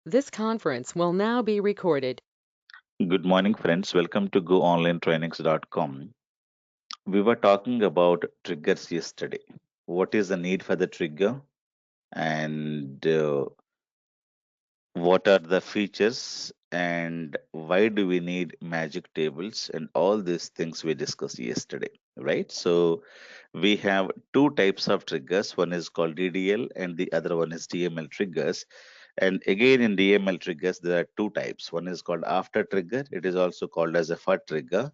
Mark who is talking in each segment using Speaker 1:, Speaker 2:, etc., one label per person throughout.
Speaker 1: This conference will now be recorded.
Speaker 2: Good morning, friends. Welcome to GoOnlineTrainings.com. We were talking about triggers yesterday. What is the need for the trigger, and what are the features, and why do we need magic tables, and all these things we discussed yesterday, right? So, we have two types of triggers. One is called DDL, and the other one is DML triggers. And again, in DML triggers, there are two types. One is called after trigger. It is also called as a for trigger.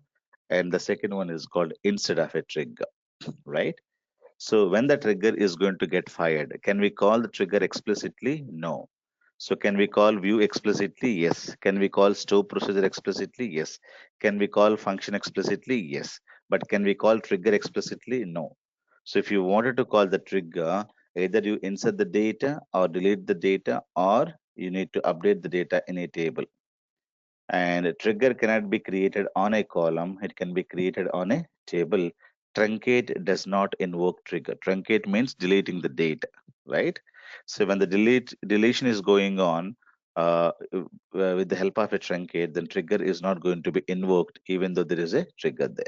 Speaker 2: And the second one is called instead of a trigger, right? So when the trigger is going to get fired, can we call the trigger explicitly? No. So can we call view explicitly? Yes. Can we call store procedure explicitly? Yes. Can we call function explicitly? Yes. But can we call trigger explicitly? No. So if you wanted to call the trigger, either you insert the data or delete the data, or you need to update the data in a table. And a trigger cannot be created on a column, it can be created on a table. Truncate does not invoke trigger. Truncate means deleting the data, right? So when the deletion is going on with the help of a truncate, then trigger is not going to be invoked even though there is a trigger there.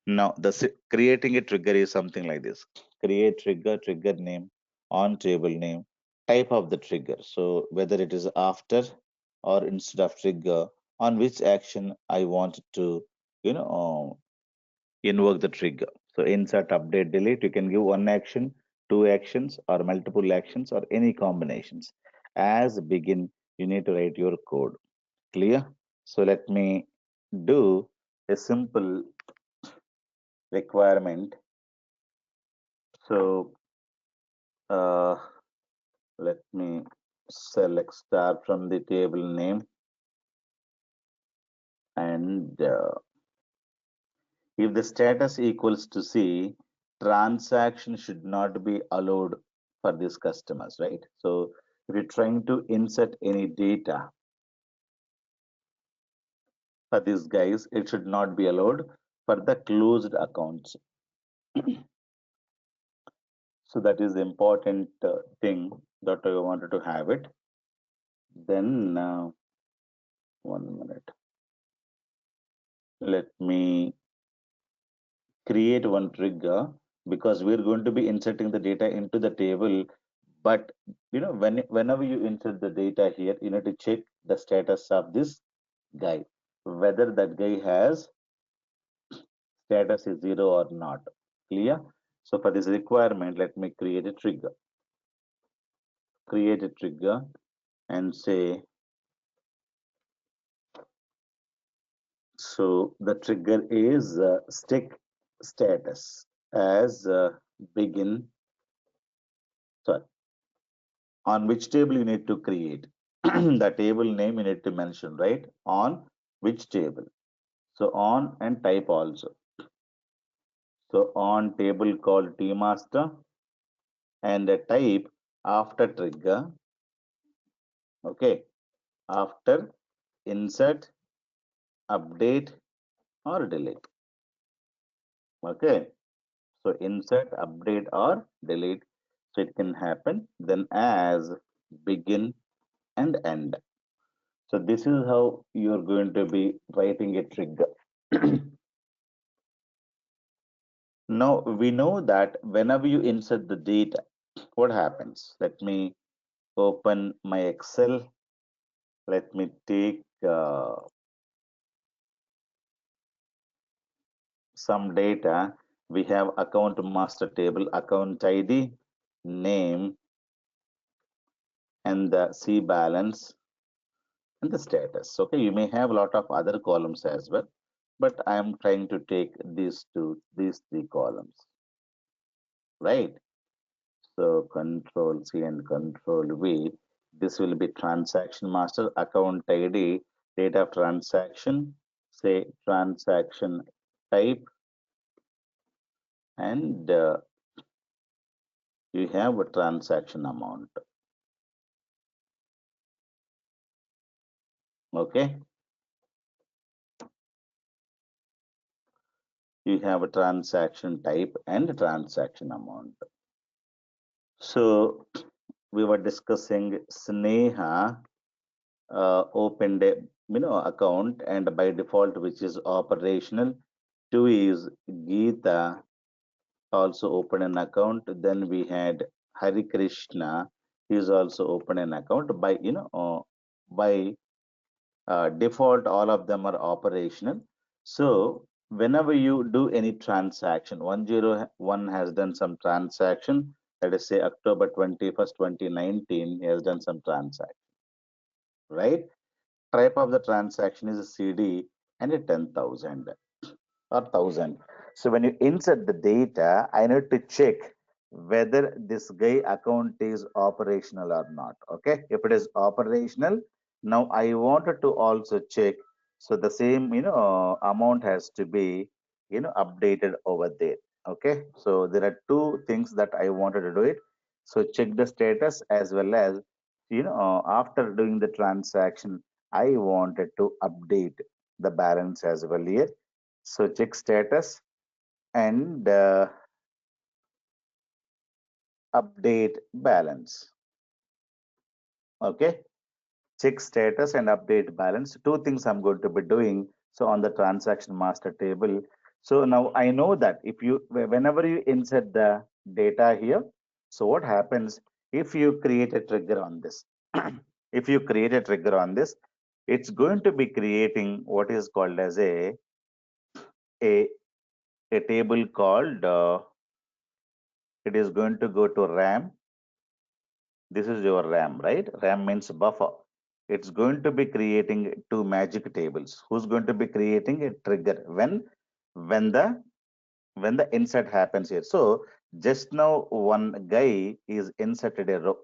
Speaker 2: Now, creating a trigger is something like this: create trigger, trigger name, on table name, type of the trigger. So whether it is after or instead of trigger, on which action I want to, you know, invoke the trigger. So insert, update, delete. You can give one action, two actions, or multiple actions, or any combinations. As begin, you need to write your code. Clear? So let me do a simple requirement. So uh, let me select star from the table name, and if the status equals to C, transaction should not be allowed for these customers, right? So if you're trying to insert any data for these guys, it should not be allowed for the closed accounts. So that is the important thing that I wanted to have it. Then 1 minute. Let me create one trigger, because we're going to be inserting the data into the table. But whenever you insert the data here, you need to check the status of this guy, whether that guy has status is 0 or not. Clear? So for this requirement, let me create a trigger. Create a trigger and say, so the trigger is stick status as begin. Sorry, on which table you need to create. The table name you need to mention, right? On which table. So on and type also. So on table called tmaster, and the type after trigger. Okay. After insert, update, or delete. Okay. So insert, update, or delete. So it can happen then as begin and end. So this is how you're going to be writing a trigger. Now we know that whenever you insert the data, what happens? Let me open my Excel. Let me take some data. We have account master table, account ID, name, and the C balance and the status. Okay, you may have a lot of other columns as well, but I am trying to take these three columns, right? So control C and control V. This will be transaction master, account ID, date of transaction, say transaction type, and you have a transaction amount. Okay, you have a transaction type and a transaction amount. So we were discussing Sneha. opened a account and by default which is operational. Two is Geeta also opened an account. Then we had Hari Krishna, he's also opened an account. By by default all of them are operational. So whenever you do any transaction, 101 has done some transaction, let us say October 21st 2019, he has done some transaction, right? Type of the transaction is a CD and a 10,000 or 1,000. So when you insert the data, I need to check whether this guy account is operational or not. Okay, if it is operational, now I wanted to also check. So the same amount has to be updated over there. Okay, so there are two things that I wanted to do it. So check the status as well as after doing the transaction, I wanted to update the balance as well here. So check status and update balance. Okay, check status and update balance. Two things I'm going to be doing. So on the transaction master table. So now I know that if you, whenever you insert the data here, so what happens if you create a trigger on this? If you create a trigger on this, it's going to be creating what is called as a, a table called, it is going to go to RAM. This is your RAM, right? RAM means buffer. It's going to be creating two magic tables. Who's going to be creating a trigger when the when the insert happens here? So just now one guy is inserted a row.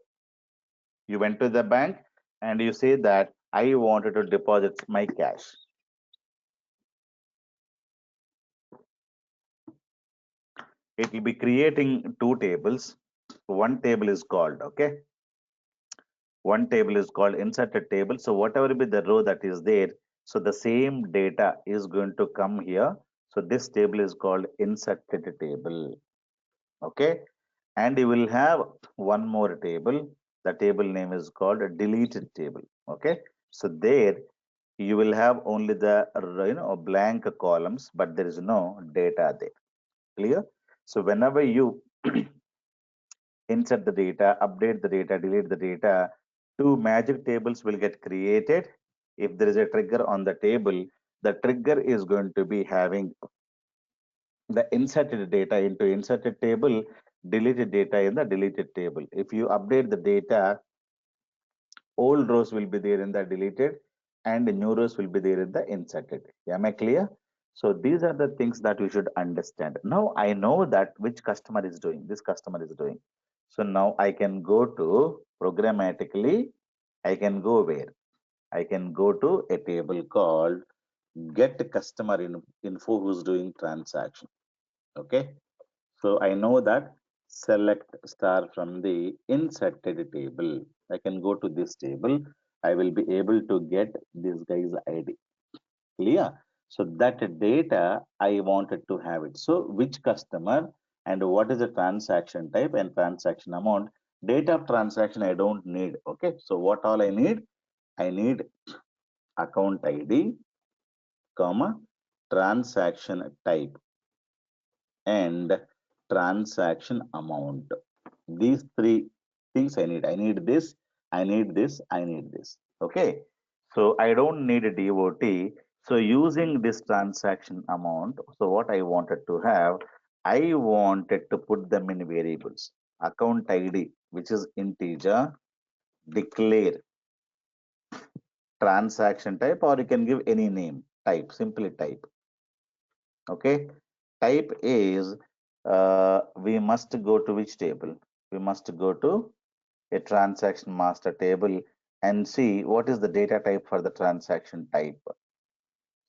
Speaker 2: You went to the bank and you say that I wanted to deposit my cash. It will be creating two tables. One table is called, okay? One table is called inserted table. So whatever be the row that is there, so the same data is going to come here. So this table is called inserted table. Okay. And you will have one more table. The table name is called a deleted table. Okay. So there you will have only the blank columns, but there is no data there. Clear? So whenever you insert the data, update the data, delete the data, two magic tables will get created. If there is a trigger on the table, the trigger is going to be having the inserted data into inserted table, deleted data in the deleted table. If you update the data, old rows will be there in the deleted and new rows will be there in the inserted. Am I clear? So these are the things that we should understand. Now I know that which customer is doing, this customer is doing. So now I can go to programmatically, I can go where? I can go to a table called get customer info who's doing transaction. Okay. So I know that select star from the inserted table. I can go to this table. I will be able to get this guy's ID. Clear? So that data I wanted to have it. So which customer and what is the transaction type and transaction amount? Data of transaction I don't need. Okay. So what all I need? I need account ID, comma, transaction type and transaction amount. These three things I need. I need this, I need this, I need this. Okay. So I don't need a DOT. So using this transaction amount, so what I wanted to have, I wanted to put them in variables. Account ID, which is integer, declare transaction type, or you can give any name, type, simply type. Okay. Type is, we must go to which table? We must go to a transaction master table and see what is the data type for the transaction type.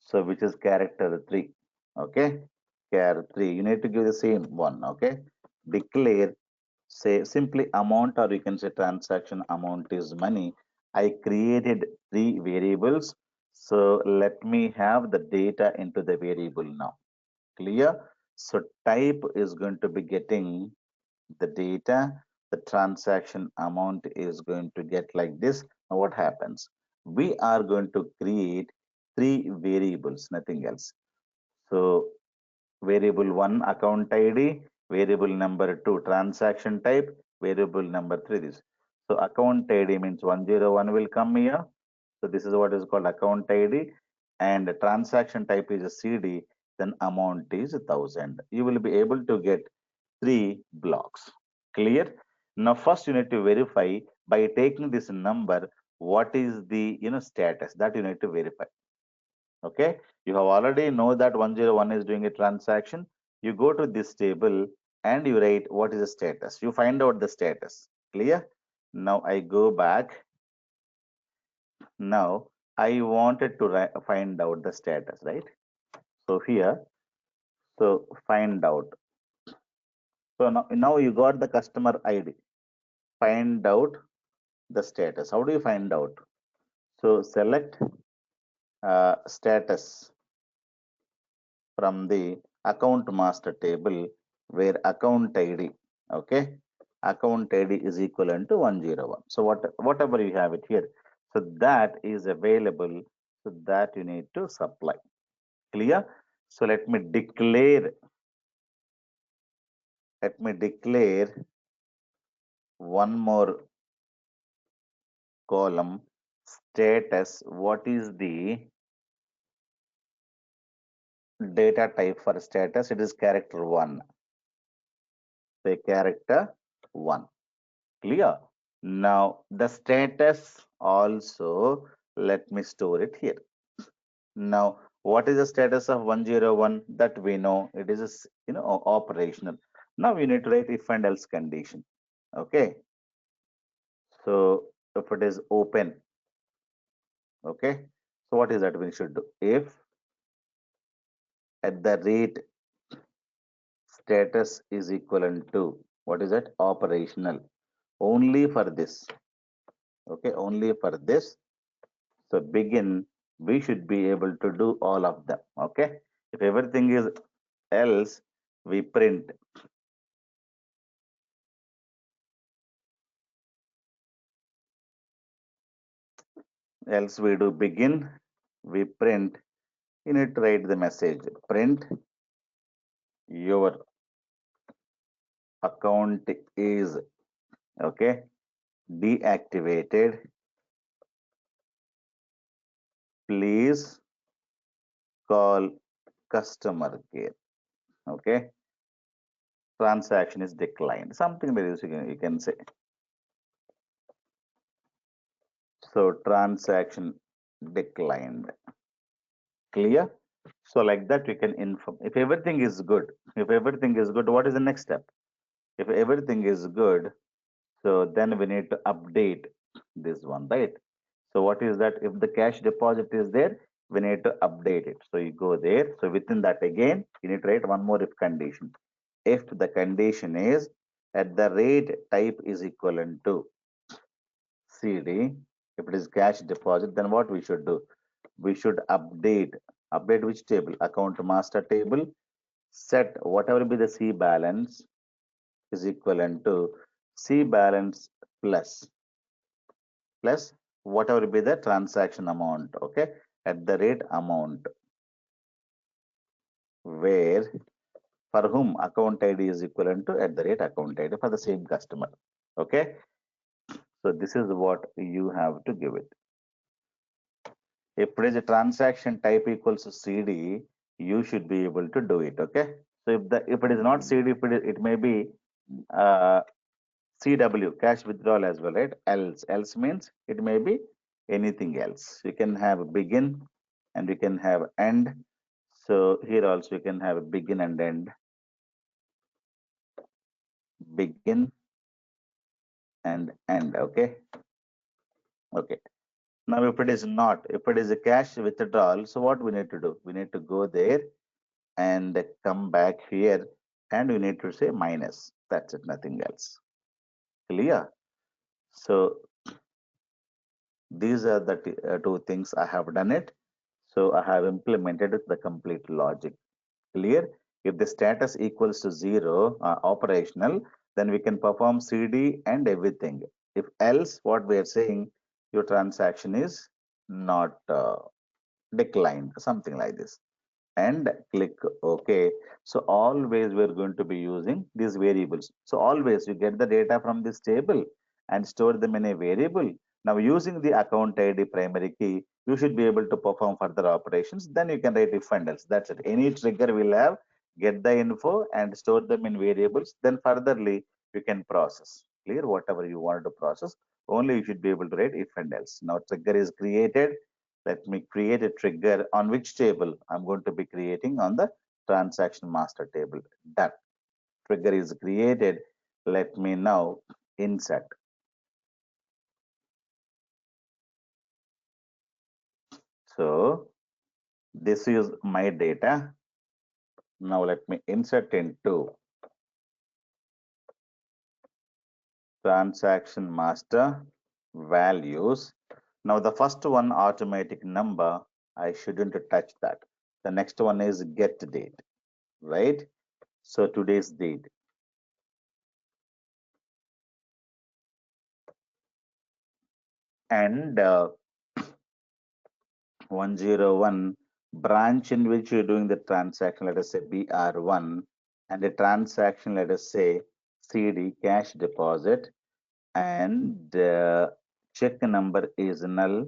Speaker 2: So which is character 3. Okay. Char 3. You need to give the same one. Okay. Declare, say simply amount, or you can say transaction amount is money. I created three variables. So let me have the data into the variable now. Clear? So type is going to be getting the data, the transaction amount is going to get like this. Now what happens? we are going to create three variables, nothing else. So variable 1 account ID, variable number 2 transaction type, variable number 3 this. So account ID means 101 will come here. So this is what is called account ID, and the transaction type is a CD, then amount is 1000. You will be able to get three blocks. Clear? Now first you need to verify by taking this number what is the status that you need to verify. Okay, you have already know that 101 is doing a transaction. You go to this table and you write what is the status. You find out the status. Clear? Now I go back. Now I wanted to find out the status, right? So here, so find out. So now you got the customer ID. Find out the status. How do you find out? So select status from the account master table where account ID, okay, account ID is equivalent to 101. So whatever you have it here, so that is available, so that you need to supply. Clear? So let me declare one more column, status. What is the data type for status? It is character 1. Say character 1. Clear? Now the status also, let me store it here. Now what is the status of 101? That we know it is operational. Now we need to write if and else condition. Okay, so if it is open, okay, so what is that we should do? If at the rate status is equivalent to, what is that? Operational. Only for this, okay, only for this. So begin, we should be able to do all of them. Okay, if everything is else, we print. Else we do begin, we print. You need to write the message, print your account is, okay, deactivated. Please call customer care. Okay, transaction is declined. Something like this you can say. So transaction declined. Clear? So like that we can inform. If everything is good, what is the next step? If everything is good, so then we need to update this one, right? So what is that? If the cash deposit is there, we need to update it. So you go there. So within that again, you need to write one more if condition. If the condition is at the rate type is equivalent to CD, if it is cash deposit, then what we should do? We should update which table? Account master table. Set whatever be the C balance is equivalent to C balance plus whatever be the transaction amount, okay, at the rate amount, where for whom account ID is equivalent to at the rate account ID for the same customer. Okay, so this is what you have to give it. If it is a transaction type equals to CD, you should be able to do it. Okay, so if it is not CD, it may be uh, CW, cash withdrawal as well, right? Else means it may be anything else. You can have begin and you can have end. So here also you can have begin and end. Begin and end. Okay. Okay. Now if it is not, if it is a cash withdrawal, so what we need to do? We need to go there and come back here and we need to say minus. That's it, nothing else. Clear? So these are the two things I have done it. So I have implemented the complete logic. Clear? If the status equals to 0, operational, then we can perform CD and everything. If else, what we are saying, your transaction is not declined, something like this, and click OK. So always we're going to be using these variables. So always you get the data from this table and store them in a variable. Now using the account ID primary key, you should be able to perform further operations. Then you can write if and else. That's it. Any trigger will have get the info and store them in variables. Then furtherly you can process. Clear? Whatever you want to process, only you should be able to write if and else. Now trigger is created. Let me create a trigger on which table I'm going to be creating on the transaction master table. Done. Trigger is created. Let me now insert. So this is my data. Now let me insert into transaction master values. Now the first one, automatic number, I shouldn't touch that. The next one is get date, right? So today's date. And 101 branch in which you're doing the transaction, let us say BR1, and the transaction, let us say CD, cash deposit, and check number is null,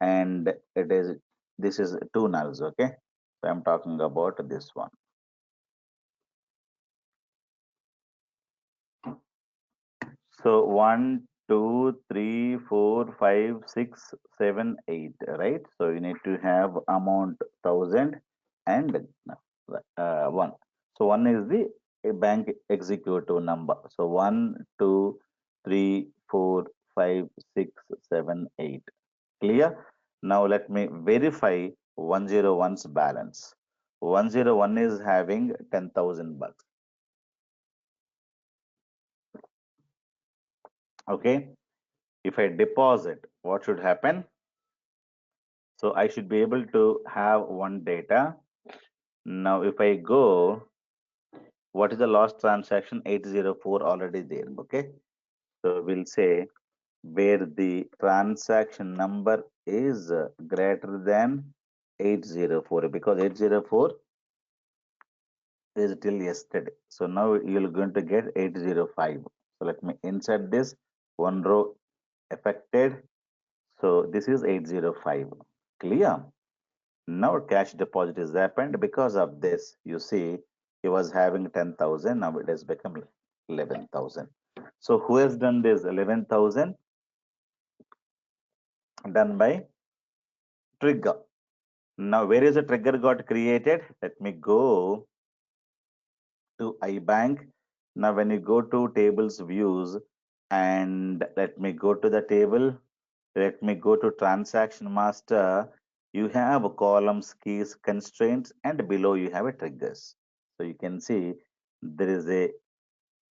Speaker 2: and it is, this is two nulls, okay? So I'm talking about this one. So 1, 2, 3, 4, 5, 6, 7, 8, right? So you need to have amount 1000 and 1. So 1 is the bank executive number. So 1, 2, 3, 4, 5, 6, 7, 8. Clear? Now let me verify 101's balance. 101 is having 10,000 bucks. Okay. If I deposit, what should happen? So I should be able to have one data. Now, if I go, what is the last transaction? 804 already there. Okay. So we'll say where the transaction number is greater than 804 because 804 is till yesterday. So now you're going to get 805. So let me insert this one row affected. So this is 805. Clear? Now cash deposit is happened because of this. You see, he was having 10,000. Now it has become 11,000. So who has done this 11,000? Done by trigger. Now where is the trigger got created? Let me go to iBank. Now when you go to tables views and let me go to the table, let me go to transaction master. You have columns, keys, constraints, and below you have a triggers. So you can see there is a,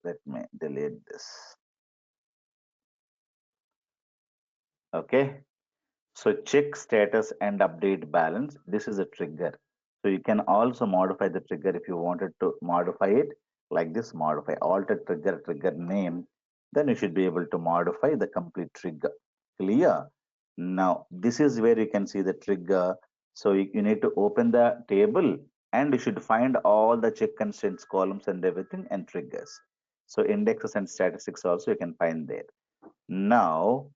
Speaker 2: let me delete this. Okay. So check status and update balance. This is a trigger. So you can also modify the trigger if you wanted to modify it like this, modify alter trigger, trigger name. Then you should be able to modify the complete trigger. Clear? Now, this is where you can see the trigger. So you need to open the table and you should find all the check constraints columns and everything and triggers. So indexes and statistics also you can find there. Now,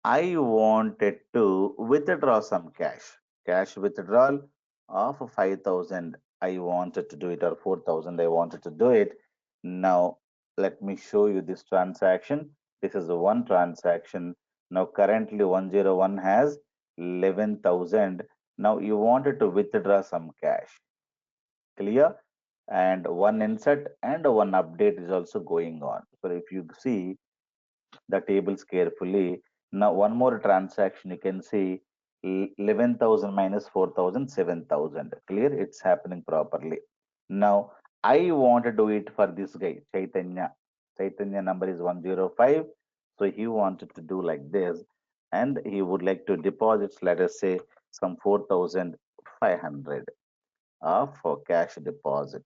Speaker 2: I wanted to withdraw some cash. Cash withdrawal of 5,000. I wanted to do it, or 4,000. I wanted to do it. Now, let me show you this transaction. This is the one transaction. Now, currently 101 has 11,000. Now, you wanted to withdraw some cash. Clear? And one insert and one update is also going on. So, if you see the tables carefully. Now, one more transaction, you can see 11,000 minus 4,000, 7,000. Clear? It's happening properly. Now, I want to do it for this guy, Chaitanya. Chaitanya number is 105. So he wanted to do like this. And he would like to deposit, let us say, some 4,500 for cash deposit.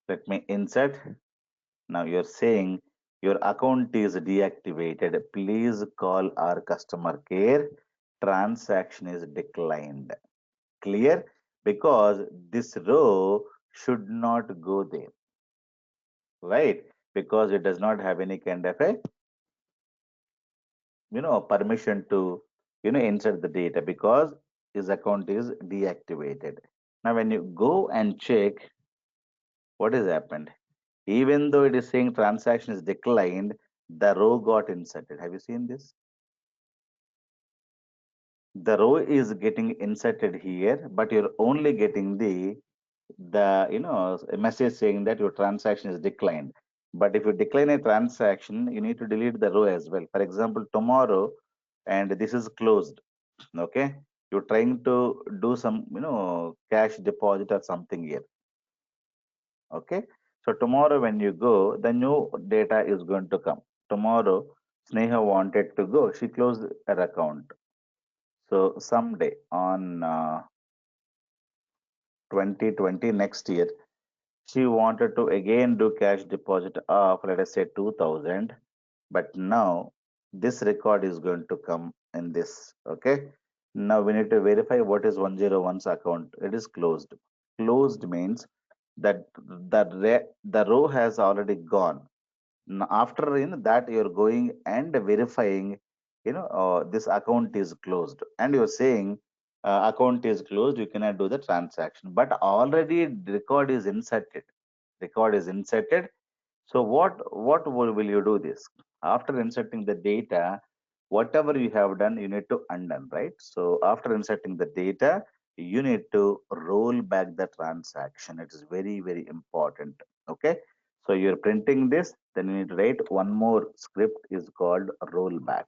Speaker 2: Let me insert. Now you're saying Your account is deactivated. Please call our customer care. Transaction is declined. Clear? Because this row should not go there, right? Because it does not have any kind of a permission to insert the data because his account is deactivated. Now when you go and check what has happened, even though it is saying transaction is declined, the row got inserted. Have you seen this? The row is getting inserted here, but you're only getting the a message saying that your transaction is declined. But if you decline a transaction, you need to delete the row as well. For example, tomorrow, and this is closed. Okay, you're trying to do some cash deposit or something here. Okay, so tomorrow when you go, the new data is going to come. Tomorrow, Sneha wanted to go. She closed her account. So someday on 2020 next year, she wanted to again do cash deposit of, let us say, 2000. But now this record is going to come in this. Okay. Now we need to verify what is 101's account. It is closed. Closed means that the row has already gone. After that you're going and verifying this account is closed and you're saying account is closed, you cannot do the transaction, but already the record is inserted. So what will you do this after inserting the data? Whatever you have done, you need to undo, right? So after inserting the data, you need to roll back the transaction. It is very, very important. Okay. So you're printing this, then you need to write one more script is called rollback.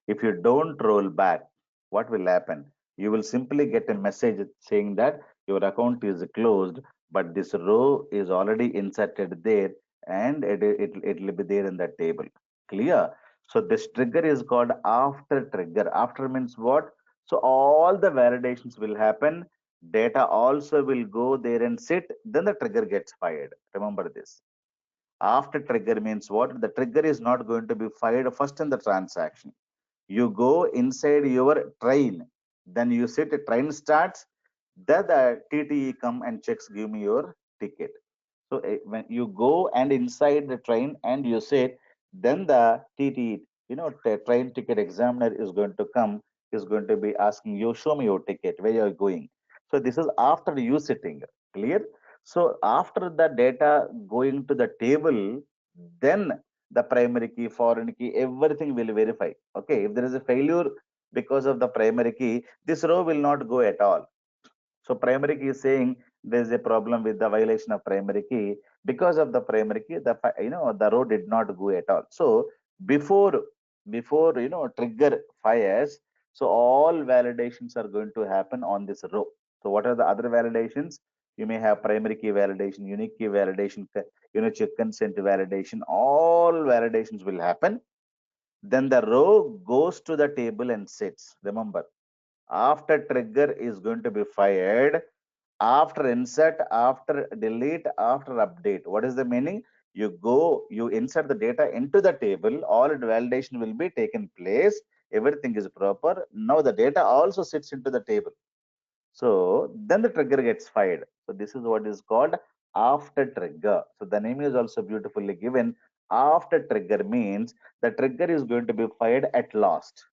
Speaker 2: If you don't roll back, what will happen? You will simply get a message saying that your account is closed, but this row is already inserted there and it will be there in that table. Clear? So this trigger is called after trigger. After means what? So all the validations will happen. Data also will go there and sit. Then the trigger gets fired. Remember this. After trigger means what? The trigger is not going to be fired first in the transaction. You go inside your train, then you sit, a train starts, then the TTE come and checks, give me your ticket. So when you go and inside the train and you sit, then the TTE, train ticket examiner is going to come, is going to be asking you, show me your ticket, where you are going. So this is after you sitting, clear? So after the data going to the table, then the primary key, foreign key, everything will verify. Okay, if there is a failure because of the primary key, this row will not go at all. So primary key is saying there is a problem with the violation of primary key. Because of the primary key, the row did not go at all. So before trigger fires, so all validations are going to happen on this row. So what are the other validations? You may have primary key validation, unique key validation, check consent validation. All validations will happen. Then the row goes to the table and sits. Remember, after trigger is going to be fired, after insert, after delete, after update. What is the meaning? You go, you insert the data into the table, all validation will be taken place, everything is proper. Now the data also sits into the table. So then the trigger gets fired. So this is what is called after trigger. So the name is also beautifully given. After trigger means the trigger is going to be fired at last,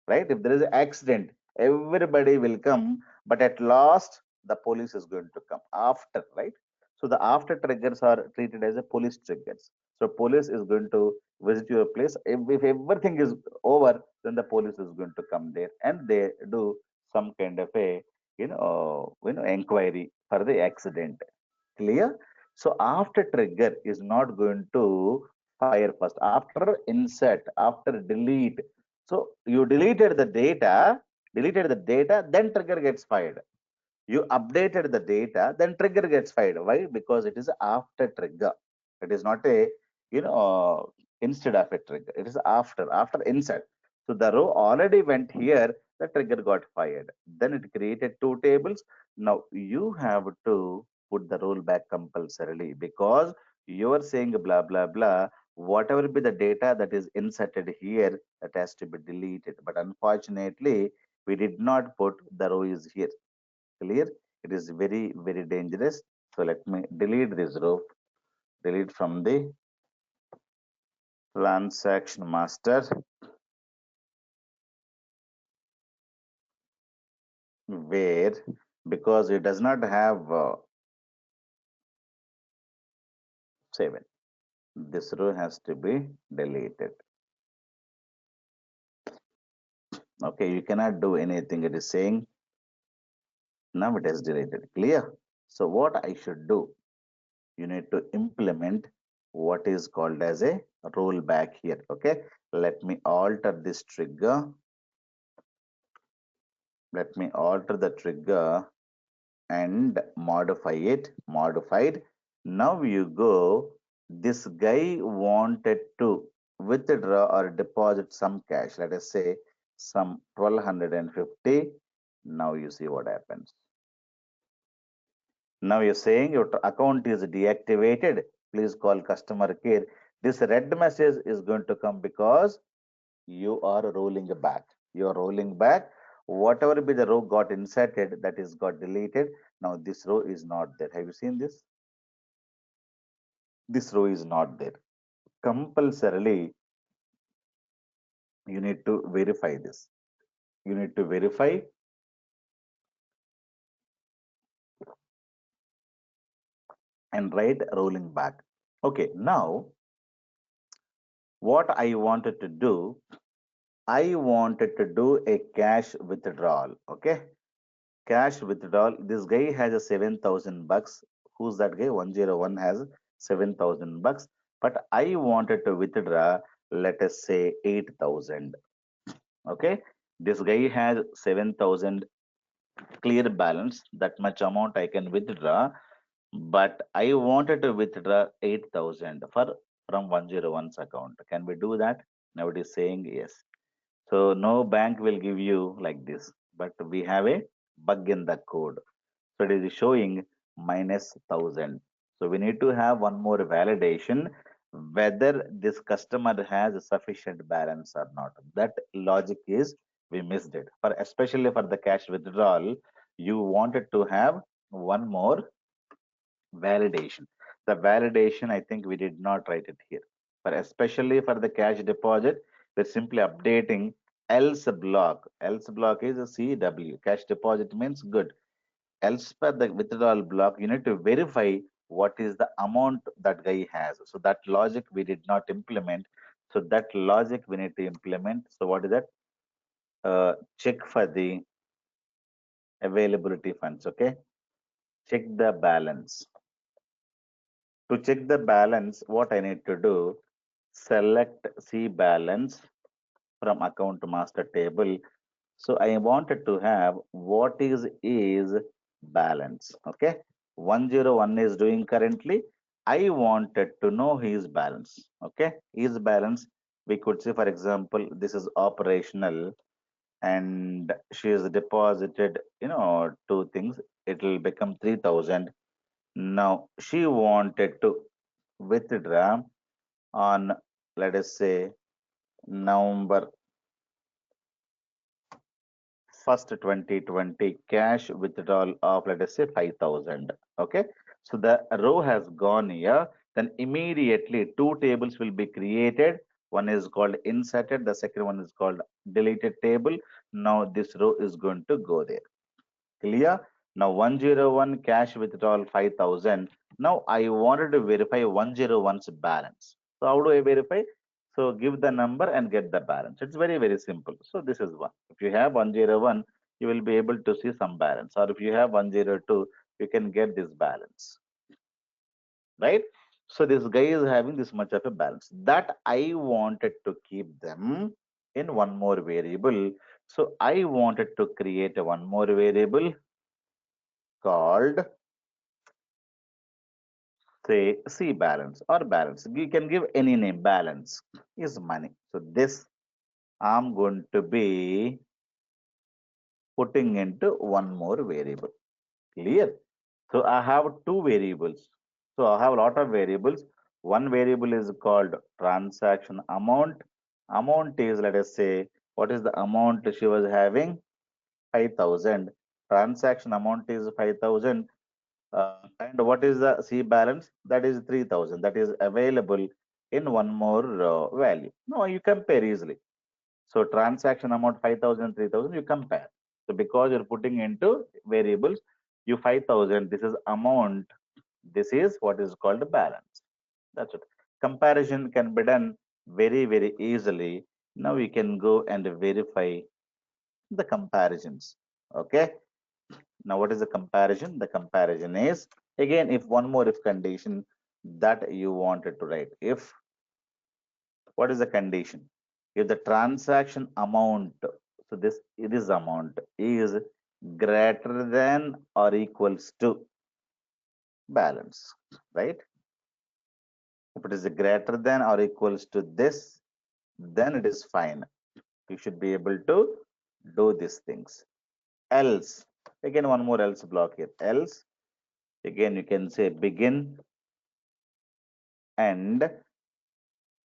Speaker 2: right? If there is an accident, everybody will come, but at last the police is going to come after, right? So the after triggers are treated as a police triggers. So police is going to visit your place. If everything is over, then the police is going to come there and they do some kind of a inquiry for the accident. Clear? So after trigger is not going to fire first. After insert, after delete. So you deleted the data, then trigger gets fired. You updated the data, then trigger gets fired. Why? Because it is after trigger. It is not a, instead of a trigger. It is after insert. So the row already went here, the trigger got fired. Then it created two tables. Now you have to put the rollback compulsorily because you are saying blah, blah, blah. whatever be the data that is inserted here, that has to be deleted. But unfortunately, we did not put the row is here. Clear? It is very, very dangerous. So let me delete this row, delete from the transaction master, where because it does not have 7. This row has to be deleted. Okay, you cannot do anything. It is saying now it is deleted. Clear? So what I should do? You need to implement what is called as a rollback here. Okay, let me alter this trigger. Let me alter the trigger and modify it. Modified. Now you go. This guy wanted to withdraw or deposit some cash. Let us say some 1250. Now you see what happens. Now you're saying your account is deactivated. Please call customer care. This red message is going to come because you are rolling back. You are rolling back. Whatever be the row got inserted, that is got deleted. Now this row is not there. Have you seen this? This row is not there. Compulsorily, you need to verify this. You need to verify and write rolling back. Okay, now what I wanted to do, I wanted to do a cash withdrawal. Okay, cash withdrawal. This guy has a 7,000 bucks. Who's that guy? 101 has 7,000 bucks. But I wanted to withdraw, let us say 8,000. Okay, this guy has 7,000 clear balance. That much amount I can withdraw. But I wanted to withdraw 8,000 for from 101's account. Can we do that? Now it is saying yes. So no bank will give you like this, but we have a bug in the code. So it is showing minus 1,000. So we need to have one more validation whether this customer has sufficient balance or not. That logic is we missed it. For especially for the cash withdrawal, you wanted to have one more validation. The validation, I think we did not write it here. But especially for the cash deposit, we're simply updating else block. Else block is a CW. Cash deposit means good. Else per the withdrawal block, you need to verify what is the amount that guy has. So that logic we did not implement. So that logic we need to implement. So what is that? Check for the availability funds. Okay. Check the balance. To check the balance, what I need to do, select C balance from account master table. So I wanted to have what is balance. Okay. 101 is doing currently. I wanted to know his balance. Okay. His balance, we could say, for example, this is operational and she has deposited, two things. It will become 3,000. Now she wanted to withdraw on, let us say, November 1st 2020 cash withdrawal of, let us say, 5,000. Okay, so the row has gone here. Then immediately two tables will be created. One is called inserted, the second one is called deleted table. Now this row is going to go there. Clear? Now 101 cash withdrawal 5,000. Now I wanted to verify 101's balance. So how do I verify? So give the number and get the balance. It's very, very simple. So this is one. If you have 101, you will be able to see some balance. Or if you have 102, you can get this balance. Right? So this guy is having this much of a balance. That I wanted to keep them in one more variable. So I wanted to create a one more variable called, say, C balance or balance. You can give any name. Balance is money. So this I'm going to be putting into one more variable. Clear? So I have two variables. So I have a lot of variables. One variable is called transaction amount. Amount is, let us say, what is the amount she was having? 5,000. Transaction amount is 5,000. And what is the C balance? That is 3,000. That is available in one more value. No, you compare easily. So transaction amount 5,000, 3,000, you compare. So because you're putting into variables, you 5,000, this is amount, this is what is called balance. That's it. Comparison can be done very, very easily. Now we can go and verify the comparisons. Okay. Now what is the comparison? The comparison is, again, if one more if condition that you wanted to write. If, what is the condition? If the transaction amount, so this amount is greater than or equals to balance, right? If it is greater than or equals to this, then it is fine. You should be able to do these things. Else, again, one more else block here. Else, again, you can say begin and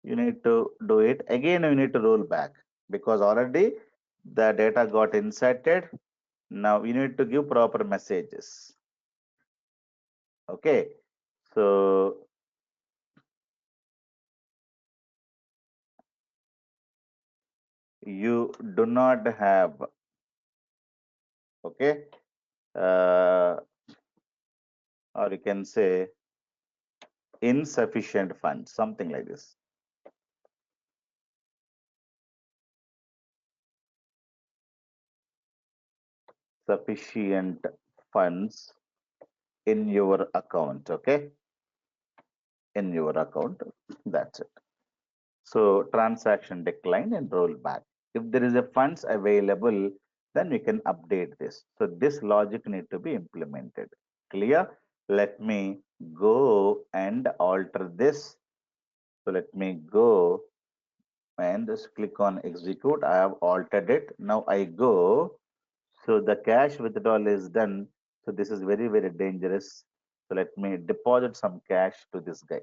Speaker 2: you need to do it. Again, you need to roll back because already the data got inserted. Now you need to give proper messages. Okay. So you do not have, okay, uh, or you can say insufficient funds, something like this. Sufficient funds in your account, okay, in your account. That's it. So transaction decline and roll back. If there is a funds available, then we can update this. So this logic need to be implemented. Clear? Let me go and alter this. So let me go and just click on execute. I have altered it. Now I go. So the cash withdrawal is done. So this is very, very dangerous. So let me deposit some cash to this guy.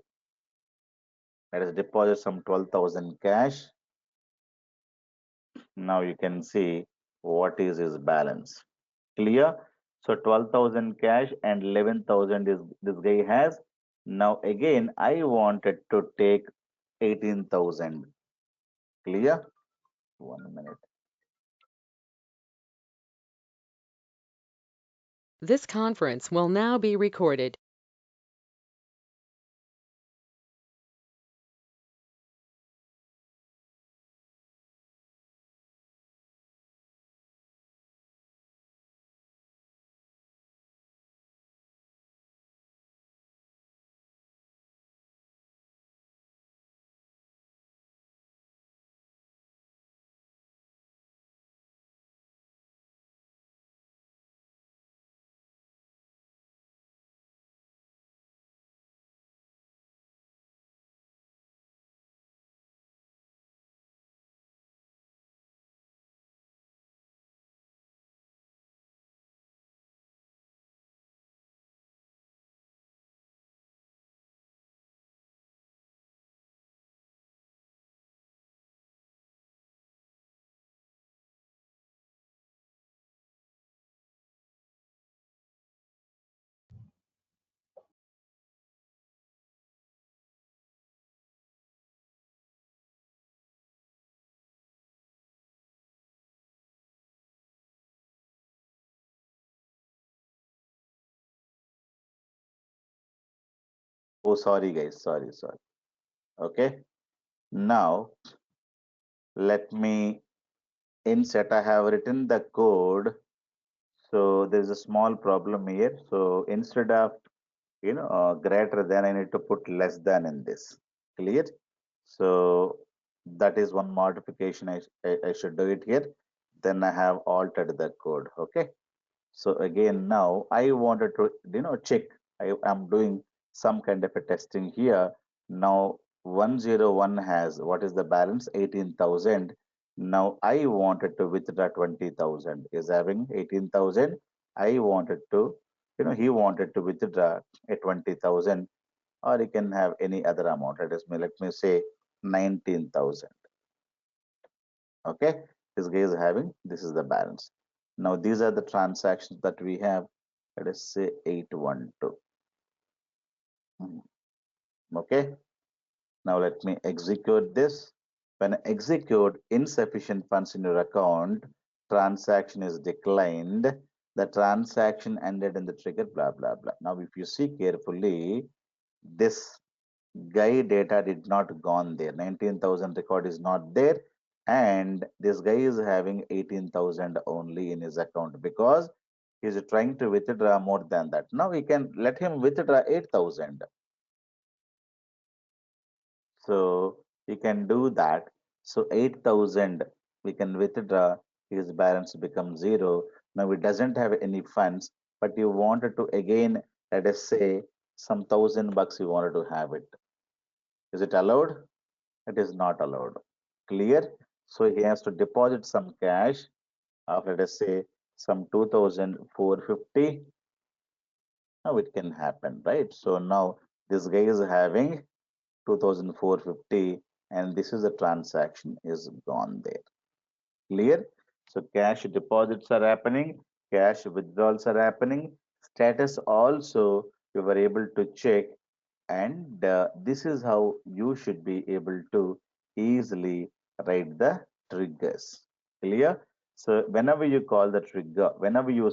Speaker 2: Let us deposit some 12,000 cash. Now you can see what is his balance. Clear? So 12,000 cash and 11,000 is this guy has. Now again, I wanted to take 18,000. Clear? 1 minute.
Speaker 1: This conference will now be recorded.
Speaker 2: Oh, sorry guys. Sorry, sorry. Okay. Now let me insert. I have written the code. So there's a small problem here. So instead of greater than, I need to put less than in this. Clear? So that is one modification I should do it here. Then I have altered the code. Okay. So again, now I wanted to, check. I am doing some kind of a testing here. Now 101 has, what is the balance? 18,000. Now I wanted to withdraw 20,000. Is having 18,000. I wanted to, he wanted to withdraw a 20,000. or you can have any other amount. Let me say 19,000. Okay, this guy is having, this is the balance. Now these are the transactions that we have. Let us say 812. Mhm. Okay, now let me execute this. When I execute, insufficient funds in your account, transaction is declined. The transaction ended in the trigger, blah, blah, blah. Now, if you see carefully, this guy data did not gone there. 19,000 record is not there. And this guy is having 18,000 only in his account because he's trying to withdraw more than that. Now we can let him withdraw 8,000. So you can do that. So 8,000 we can withdraw, his balance becomes zero. Now it doesn't have any funds, but you wanted to again, let us say some $1,000 you wanted to have it. Is it allowed? It is not allowed. Clear? So he has to deposit some cash of, let us say, some 2,450. Now it can happen, right? So now this guy is having 2,450 and this is the transaction is gone there. Clear? So cash deposits are happening, cash withdrawals are happening, status also you were able to check, and this is how you should be able to easily write the triggers. Clear? So whenever you call the trigger, whenever you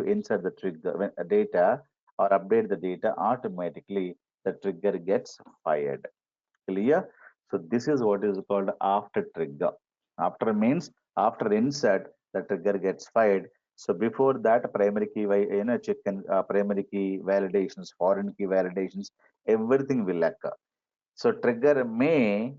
Speaker 2: insert the trigger data or update the data, automatically the trigger gets fired. Clear? So this is what is called after trigger. After means after insert, the trigger gets fired. So before that, primary key, check and primary key validations, foreign key validations, everything will occur. So trigger may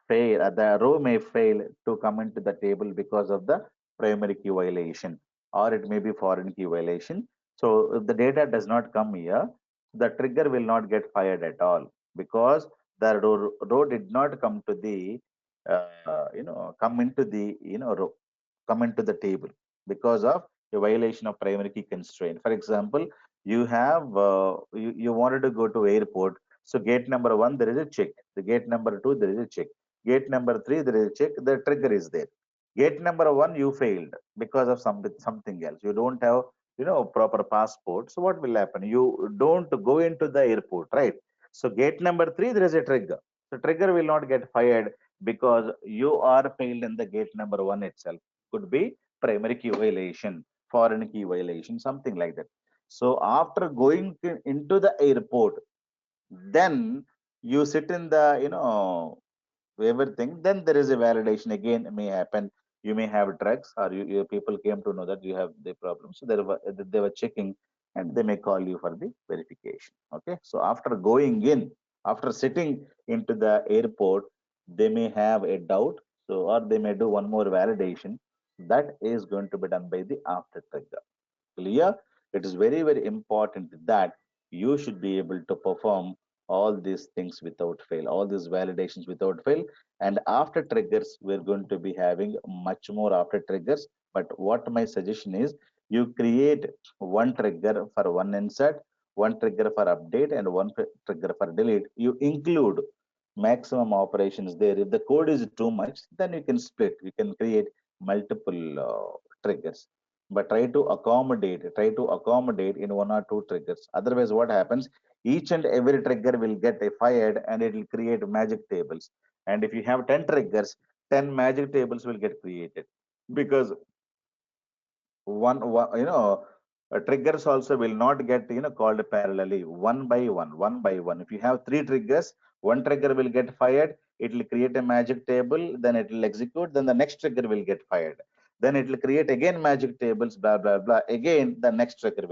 Speaker 2: fail, the row may fail to come into the table because of the primary key violation, or it may be foreign key violation. So if the data does not come here, the trigger will not get fired at all because the row did not come to the, come into the, row, come into the table because of a violation of primary key constraint. For example, you wanted to go to airport. So gate number one, there is a check. The gate number two, there is a check. Gate number three, there is a check. The trigger is there. Gate number one, you failed because of something else. You don't have, proper passport. So what will happen? You don't go into the airport, right? So gate number three, there is a trigger. The trigger will not get fired because you are failed in the gate number one itself. Could be primary key violation, foreign key violation, something like that. So after going into the airport, then you sit in the, everything, then there is a validation again may happen. You may have drugs, or people came to know that you have the problem. So they were checking and they may call you for the verification. Okay. So after going in, after sitting into the airport, they may have a doubt. So, or they may do one more validation that is going to be done by the after trigger. Clear? It is very, very important that you should be able to perform all these things without fail, all these validations without fail. And after triggers, we're going to be having much more after triggers. But what my suggestion is, you create one trigger for one insert, one trigger for update, and one trigger for delete. You include maximum operations there. If the code is too much, then you can split. You can create multiple triggers, but try to accommodate in one or two triggers. Otherwise what happens, each and every trigger will get a fired and it will create magic tables. And if you have 10 triggers, 10 magic tables will get created because triggers also will not get called parallelly, one by one. If you have three triggers, one trigger will get fired, it will create a magic table, then it will execute, then the next trigger will get fired, then it will create again magic tables, blah blah blah, again the next trigger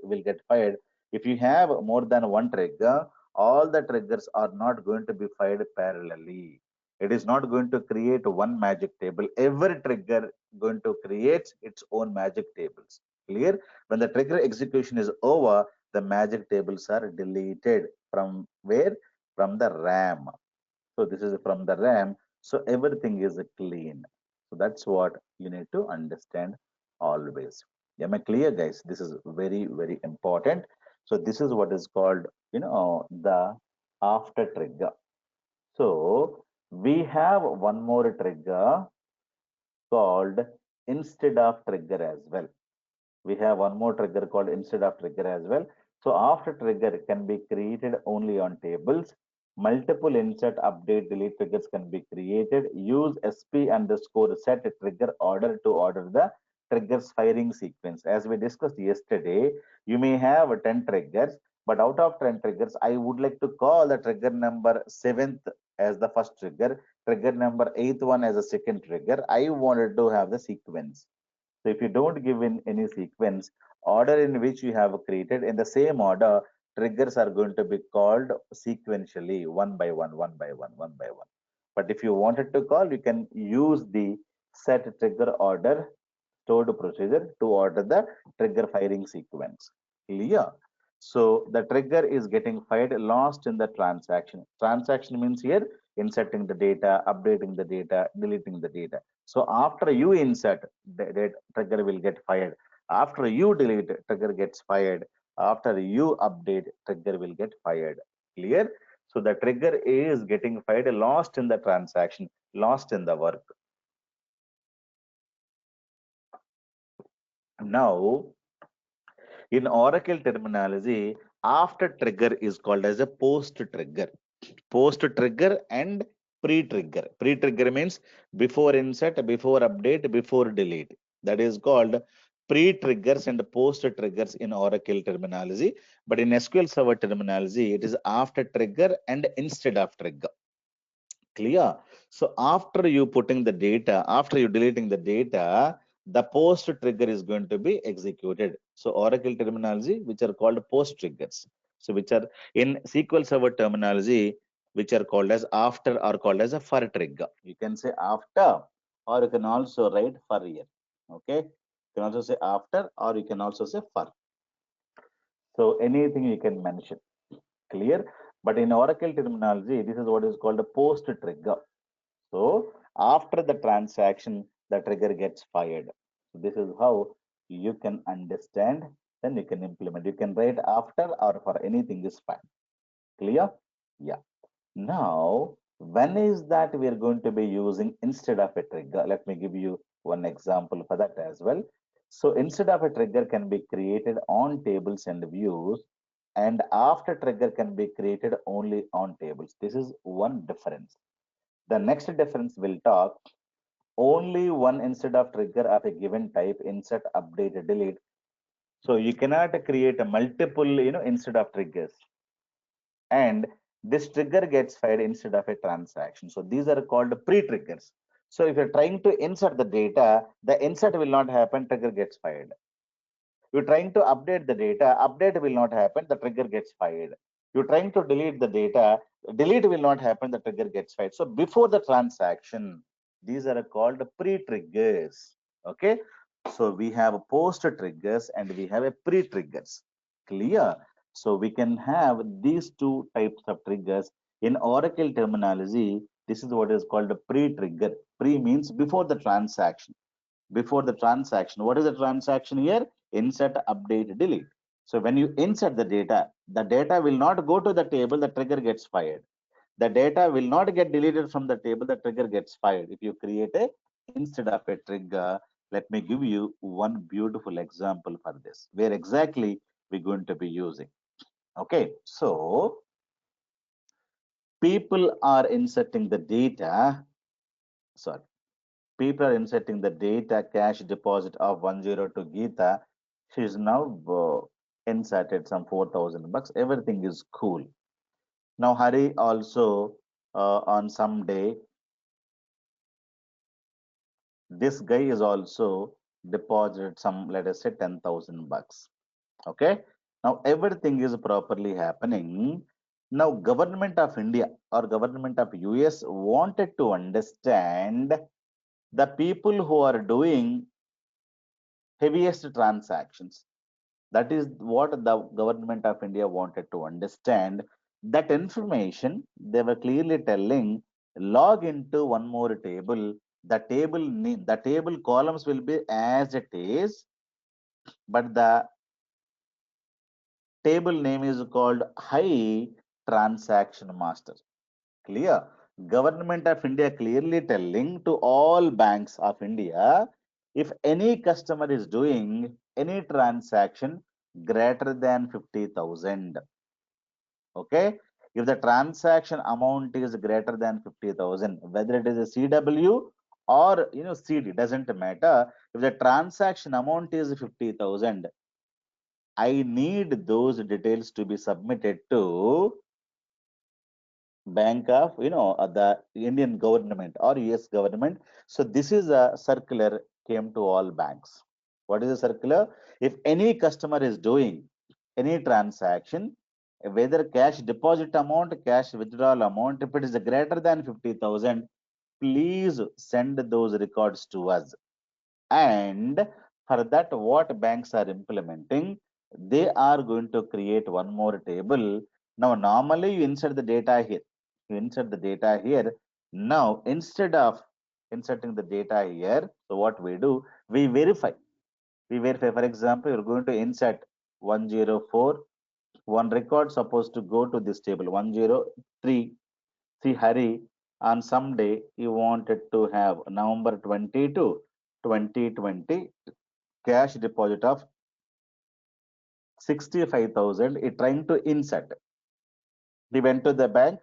Speaker 2: will get fired. If you have more than one trigger, all the triggers are not going to be fired parallelly. It is not going to create one magic table. Every trigger going to create its own magic tables. Clear? When the trigger execution is over, the magic tables are deleted. From where? From the RAM. So this is from the RAM. So everything is clean. So that's what you need to understand always. Am I clear, guys? This is very, very important. So this is what is called, the after trigger. So we have one more trigger called instead of trigger as well. We have one more trigger called instead of trigger as well. So after trigger can be created only on tables. Multiple insert, update, delete triggers can be created. Use sp underscore set trigger order to order the triggers firing sequence. As we discussed yesterday, you may have 10 triggers, but out of 10 triggers, I would like to call the trigger number 7th as the first trigger, trigger number 8th one as a second trigger. I wanted to have the sequence. So if you don't give in any sequence, order in which you have created in the same order, triggers are going to be called sequentially, one by one, one by one, one by one. But if you wanted to call, you can use the set trigger order stored procedure to order the trigger firing sequence. Clear? So the trigger is getting fired lost in the transaction. Transaction means here inserting the data, updating the data, deleting the data. So after you insert, the trigger will get fired. After you delete, trigger gets fired. After you update, trigger will get fired. Clear? So the trigger is getting fired, lost in the transaction, lost in the work. Now, in Oracle terminology, after trigger is called as a post trigger. Post trigger and pre trigger. Pre trigger means before insert, before update, before delete. That is called pre triggers and post triggers in Oracle terminology. But in SQL Server terminology, it is after trigger and instead of trigger. Clear? So after you putting the data, after you deleting the data, the post trigger is going to be executed. So Oracle terminology, which are called post triggers. So which are in SQL Server terminology, which are called as after or called as a for trigger. You can say after, or you can also write for here. Okay. You can also say after, or you can also say for. So anything you can mention. Clear? But in Oracle terminology, this is what is called a post trigger. So after the transaction, the trigger gets fired. So this is how you can understand, then you can implement. You can write after or for anything is fine. Clear? Yeah. Now, when is that we are going to be using instead of a trigger? Let me give you one example for that as well. So instead of a trigger can be created on tables and views, and after trigger can be created only on tables. This is one difference. The next difference we'll talk only one instead of trigger of a given type, insert, update, delete. So you cannot create a multiple, instead of triggers. And this trigger gets fired instead of a transaction. So these are called pre-triggers. So if you're trying to insert the data, the insert will not happen, trigger gets fired. You're trying to update the data, update will not happen, the trigger gets fired. You're trying to delete the data, delete will not happen, the trigger gets fired. So before the transaction, these are called pre-triggers. Okay. So we have post triggers and we have a pre-triggers. Clear? So we can have these two types of triggers. In Oracle terminology, this is what is called a pre-trigger. Pre means before the transaction. Before the transaction. What is the transaction here? Insert, update, delete. So when you insert the data will not go to the table, the trigger gets fired. The data will not get deleted from the table, the trigger gets fired. If you create a instead of a trigger, let me give you one beautiful example for this, where exactly we're going to be using. Okay, so people are inserting the data, sorry, people are inserting the data cash deposit of 102 Geeta. She's now inserted some 4,000 bucks. Everything is cool. Now Hari also on some day, this guy is also deposited some, let us say 10,000 bucks. Okay. Now everything is properly happening. Now government of India or government of US wanted to understand the people who are doing heaviest transactions. That is what the government of India wanted to understand. That information they were clearly telling, log into one more table. The table name, the table columns will be as it is, but the Table name is called High Transaction Master. Clear? Government of India clearly telling to all banks of India, if any customer is doing any transaction greater than 50,000, okay? If the transaction amount is greater than 50,000, whether it is a CW or CD, doesn't matter. If the transaction amount is 50,000, I need those details to be submitted to Bank of, the Indian government or US government. So this is a circular came to all banks. What is the circular? If any customer is doing any transaction, whether cash deposit amount, cash withdrawal amount, if it is greater than 50,000, please send those records to us. And for that, what banks are implementing, they are going to create one more table. Now, normally you insert the data here. You insert the data here. Now, instead of inserting the data here, so what we do, we verify. We verify, for example, you're going to insert 104, one record supposed to go to this table, 103. See, Hari, on some day you wanted to have November 22, 2020 cash deposit of 65,000. It trying to insert. He went to the bank,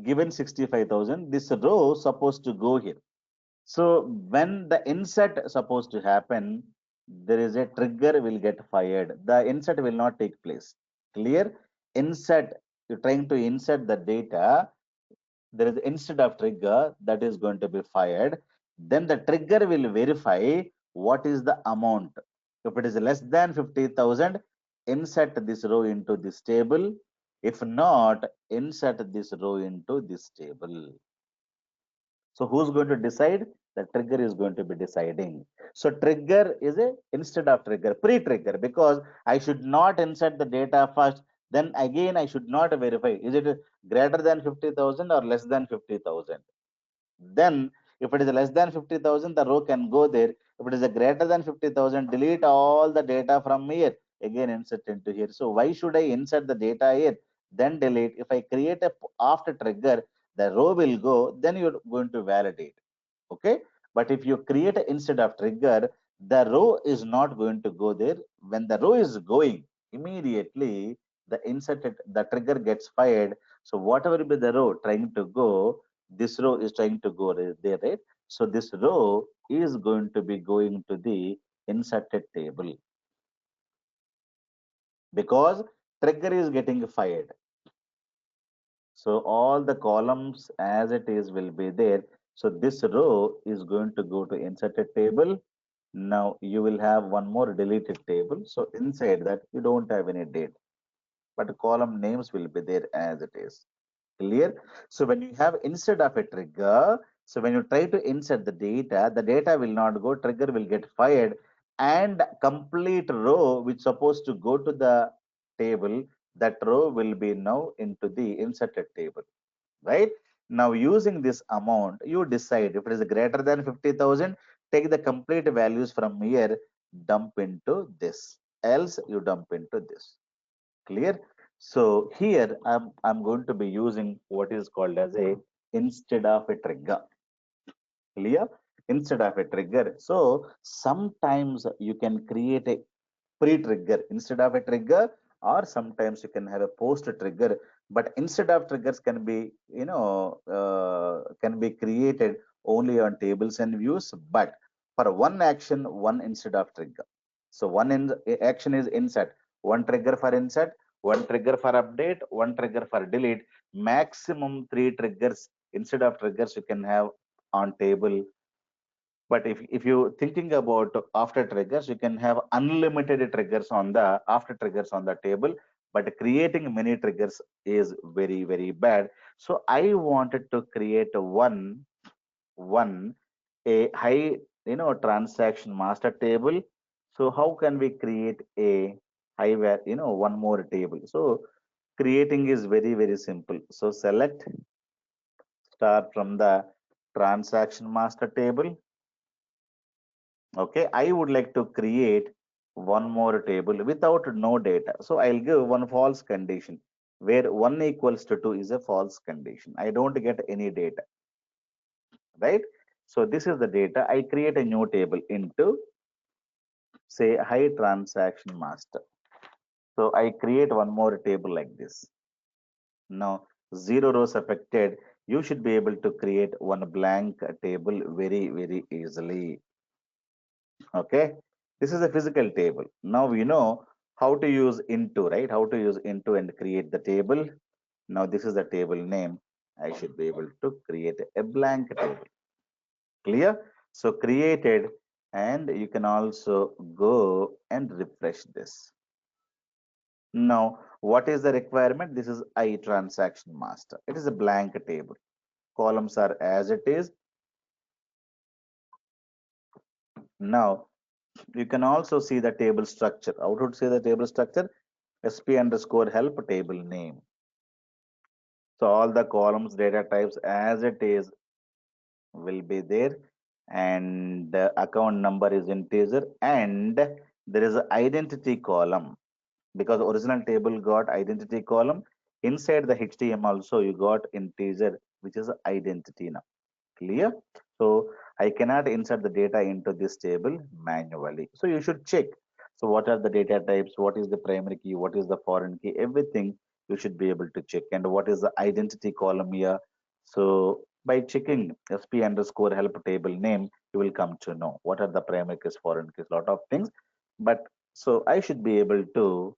Speaker 2: given 65,000. This row supposed to go here. So when the insert supposed to happen, there is a trigger will get fired. The insert will not take place. Clear? Insert, you're trying to insert the data, there is instead of trigger that is going to be fired. Then the trigger will verify what is the amount. If it is less than 50,000, insert this row into this table. If not, insert this row into this table. So who's going to decide? The trigger is going to be deciding. So trigger is a instead of trigger, pre-trigger, because I should not insert the data first. Then again, I should not verify. Is it greater than 50,000 or less than 50,000? Then if it is less than 50,000, the row can go there. If it is a greater than 50,000, delete all the data from here. Again, insert into here. So why should I insert the data here? Then delete. If I create a after trigger, the row will go, then you're going to validate. Okay. But if you create a instead of trigger, the row is not going to go there. When the row is going, immediately the trigger gets fired. So whatever be the row trying to go, this row is trying to go there, right? So this row is going to be going to the inserted table because trigger is getting fired. So all the columns as it is will be there. So this row is going to go to inserted table. Now you will have one more deleted table. So inside that you don't have any date, but column names will be there as it is. Clear? So when you have instead of a trigger, so when you try to insert the data will not go, trigger will get fired, and complete row which supposed to go to the table, that row will be now into the inserted table, right? Now using this amount, you decide if it is greater than 50,000, take the complete values from here, dump into this, else you dump into this. Clear? So here I'm going to be using what is called as a instead of a trigger. Clear? Instead of a trigger. So sometimes you can create a pre-trigger instead of a trigger, or sometimes you can have a post trigger. But instead of triggers can be can be created only on tables and views, but for one action, one instead of trigger. So one action is insert, one trigger for insert, one trigger for update, one trigger for delete. Maximum three triggers instead of triggers you can have on table. But if you thinking about after triggers, you can have unlimited triggers on the after triggers on the table, but creating many triggers is very, very bad. So I wanted to create one a high transaction master table. So how can we create a one more table? So creating is very, very simple. So select start from the transaction master table. Okay, I would like to create one more table without no data. So I'll give one false condition where 1 equals to 2 is a false condition. I don't get any data, right? So this is the data. I create a new table into, say, high transaction master. So I create one more table like this. Now, 0 rows affected. You should be able to create one blank table very easily. Okay. This is a physical table. Now we know how to use into, right? How to use into and create the table. Now this is the table name. I should be able to create a blank table. Clear? So created, and you can also go and refresh this. Now, what is the requirement? This is I transaction master. It is a blank table. Columns are as it is. Now, you can also see the table structure. How to see the table structure? SP underscore help table name. So all the columns, data types as it is will be there, and the account number is integer, and there is an identity column because original table got identity column. Inside the HTML also you got integer, which is identity now. Clear? So I cannot insert the data into this table manually. So you should check. So what are the data types? What is the primary key? What is the foreign key? Everything you should be able to check. And what is the identity column here? So by checking SP underscore help table name, you will come to know what are the primary keys, foreign keys, lot of things. But so I should be able to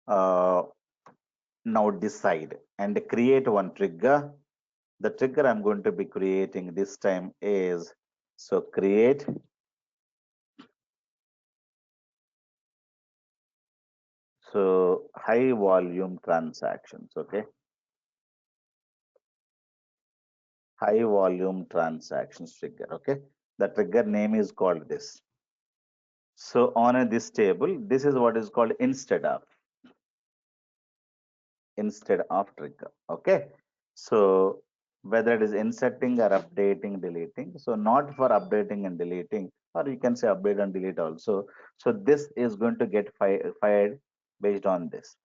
Speaker 2: uh, now decide and create one trigger. The trigger I'm going to be creating this time is, so create, so high volume transactions. Okay, high volume transactions trigger. Okay, the trigger name is called this. So on this table, this is what is called instead of trigger. Okay, so whether it is inserting or updating, deleting, so not for updating and deleting, or you can say update and delete also. So this is going to get fired based on this.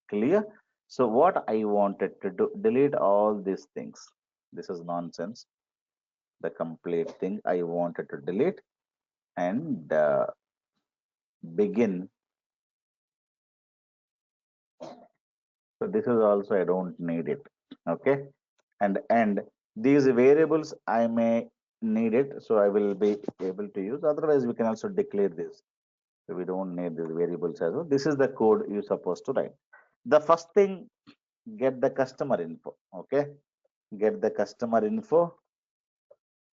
Speaker 2: Clear? So what I wanted to do, delete all these things. This is nonsense. The complete thing I wanted to delete, and begin. So this is also I don't need it. Okay, and these variables I may need it, so I will be able to use. Otherwise, we can also declare this. So we don't need these variables as well. This is the code you're supposed to write. The first thing, get the customer info. Okay, get the customer info.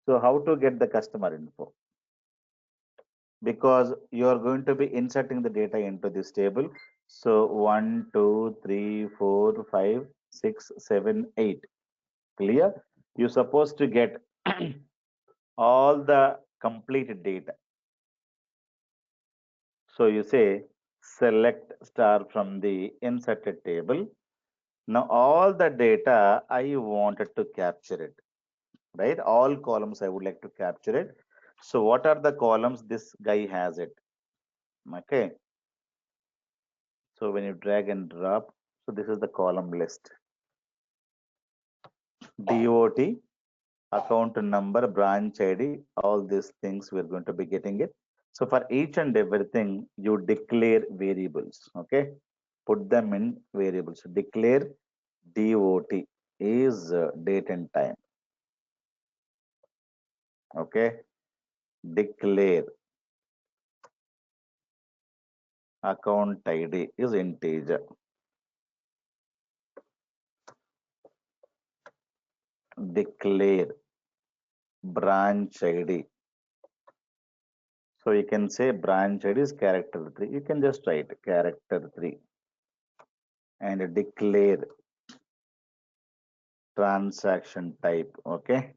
Speaker 2: So how to get the customer info? Because you are going to be inserting the data into this table. So 1, 2, 3, 4, 5, 6, 7, 8. Clear? You're supposed to get all the complete data. So you say select star from the inserted table. Now all the data I wanted to capture it, right? All columns I would like to capture it. So what are the columns? This guy has it. Okay. So when you drag and drop, so this is the column list. DOT, account number, branch ID, all these things we're going to be getting it. So for each and everything, you declare variables. Okay. Put them in variables. So declare DOT is date and time. Okay. Declare account ID is integer. Declare branch ID. So you can say branch ID is character 3. You can just write character 3 and declare transaction type. Okay.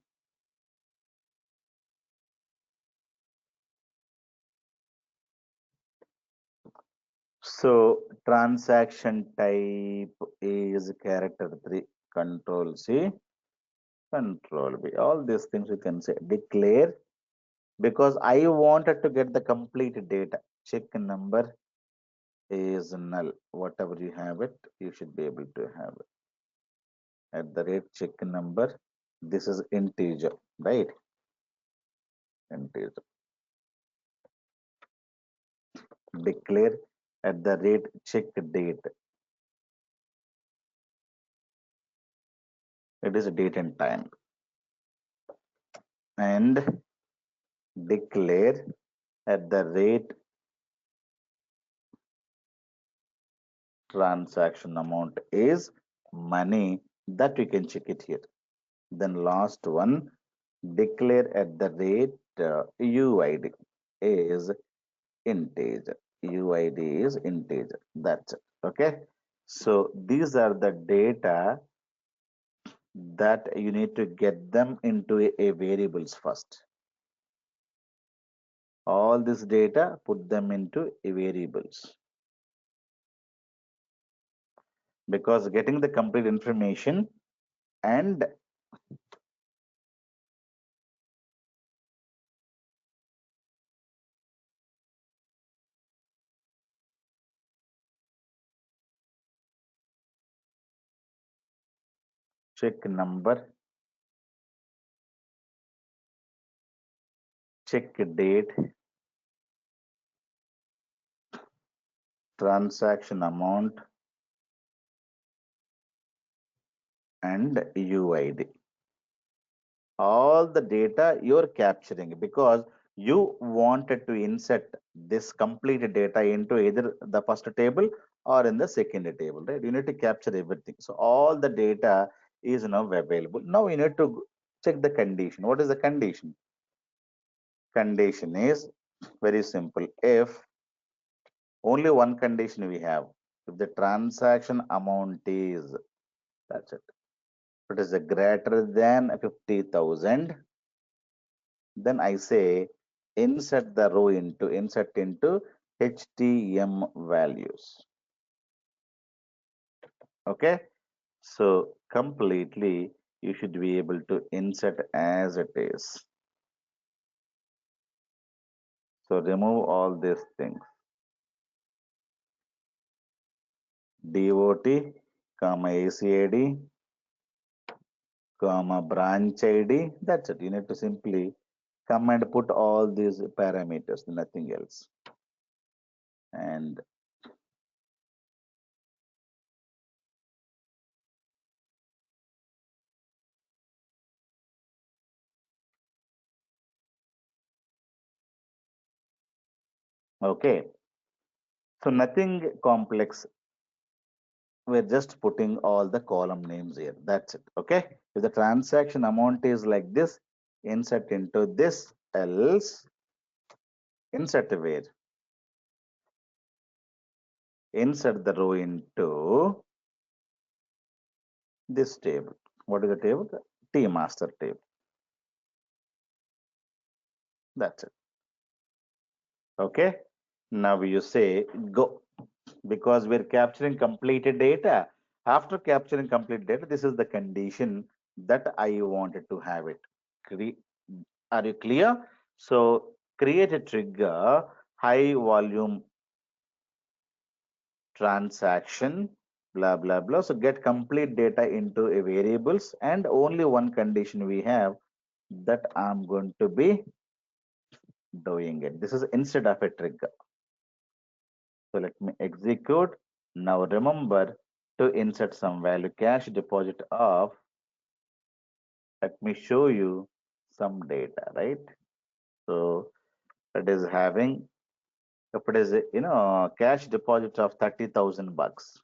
Speaker 2: So transaction type is character 3. Control C, Control B. All these things you can say. Declare because I wanted to get the complete data. Check number is null. Whatever you have it, you should be able to have it. At the rate check number, this is integer, right? Integer. Declare at the rate check date. It is date and time. And declare at the rate transaction amount is money, that we can check it here. Then last one, declare at the rate UID is integer. UID is integer. That's it. Okay. So these are the data that you need to get them into a variables first. All this data, put them into a variables. Because getting the complete information and check number, check date, transaction amount, and UID. All the data you're capturing because you wanted to insert this complete data into either the first table or in the second table, right? You need to capture everything. So all the data is now available. Now you need to check the condition. What is the condition? Condition is very simple. If only one condition we have, if the transaction amount is, that's it. If it is a greater than 50,000, then I say insert into HTM values. Okay. So completely you should be able to insert as it is. So remove all these things. DOT, comma ACID, comma branch ID. That's it. You need to simply come and put all these parameters, nothing else. And okay. So nothing complex, we're just putting all the column names here. That's it. Okay. If the transaction amount is like this, insert into this, else insert where? Insert the row into this table. What is the table? The T master table. That's it. Okay. Now you say go, because we're capturing completed data. After capturing complete data, this is the condition that I wanted to have it. Are you clear? So create a trigger, high volume transaction, blah, blah, blah. So get complete data into a variables, and only one condition we have, that I'm going to be doing it. This is instead of a trigger. So let me execute. Now remember to insert some value, cash deposit of, let me show you some data, right? So it is having, if it is cash deposit of 30,000 bucks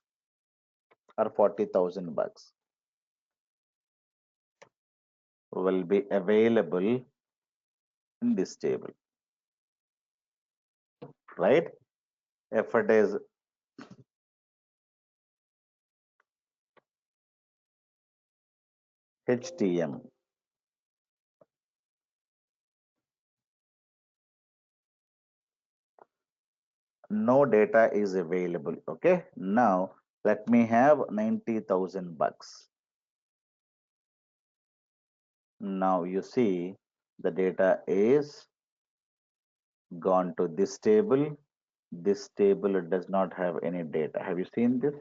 Speaker 2: or 40,000 bucks will be available in this table, right? If it is HTM, no data is available. Okay. Now let me have 90,000 bucks. Now you see the data is gone to this table. This table does not have any data. Have you seen this?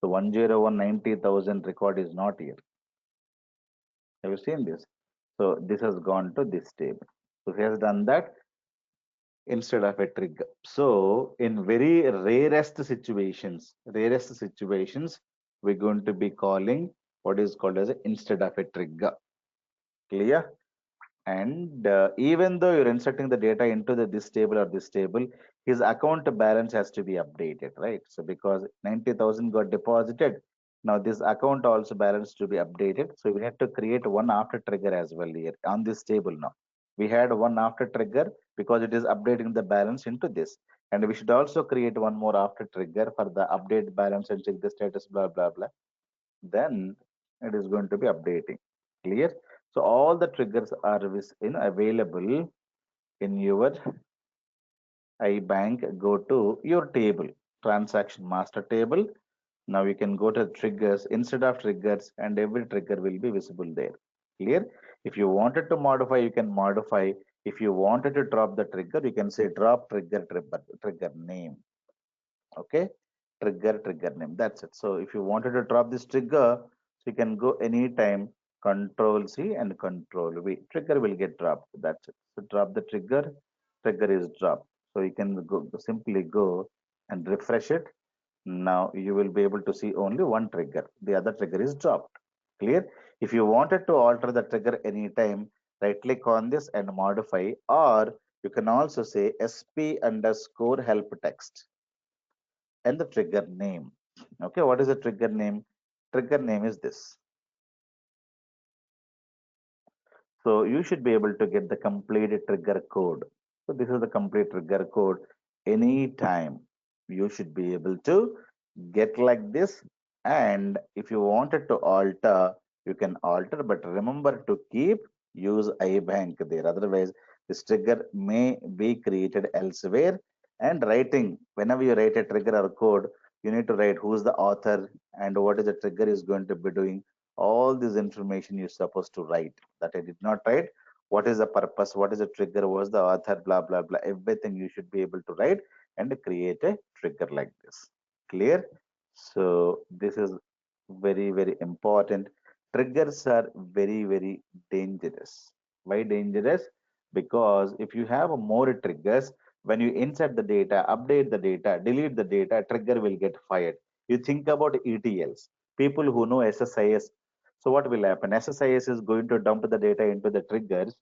Speaker 2: So 10190,000 record is not here. Have you seen this? So this has gone to this table. So he has done that instead of a trigger. So in very rarest situations, we're going to be calling what is called as a instead of a trigger. Clear? And even though you're inserting the data into this table or this table, his account balance has to be updated, right? So because 90,000 got deposited, now this account also balance to be updated. So we had to create one after trigger as well here on this table now. We had one after trigger because it is updating the balance into this. And we should also create one more after trigger for the update balance and check the status, blah, blah, blah. Then it is going to be updating. Clear? So all the triggers are available in your iBank. Go to your table, transaction master table. Now you can go to triggers instead of triggers, and every trigger will be visible there. Clear? If you wanted to modify, you can modify. If you wanted to drop the trigger, you can say drop trigger name. Okay, trigger name, that's it. So if you wanted to drop this trigger, so you can go anytime, control C and control V, trigger will get dropped. That's it. So drop the trigger is dropped. So you can go simply go and refresh it. Now you will be able to see only one trigger, the other trigger is dropped. Clear? If you wanted to alter the trigger anytime, right click on this and modify, or you can also say sp underscore help text and the trigger name. Okay, what is the trigger name? Trigger name is this. So you should be able to get the complete trigger code. So this is the complete trigger code. Anytime you should be able to get like this. And if you wanted to alter, you can alter, but remember to keep use iBank there. Otherwise, this trigger may be created elsewhere. And writing, whenever you write a trigger or code, you need to write who's the author and what is the trigger is going to be doing. All this information you're supposed to write that I did not write. What is the purpose? What is the trigger? What's the author? Blah, blah, blah. Everything you should be able to write and create a trigger like this. Clear? So this is very, very important. Triggers are very, very dangerous. Why dangerous? Because if you have more triggers, when you insert the data, update the data, delete the data, trigger will get fired. You think about ETLs, people who know SSIS. So what will happen? SSIS is going to dump the data into the triggers,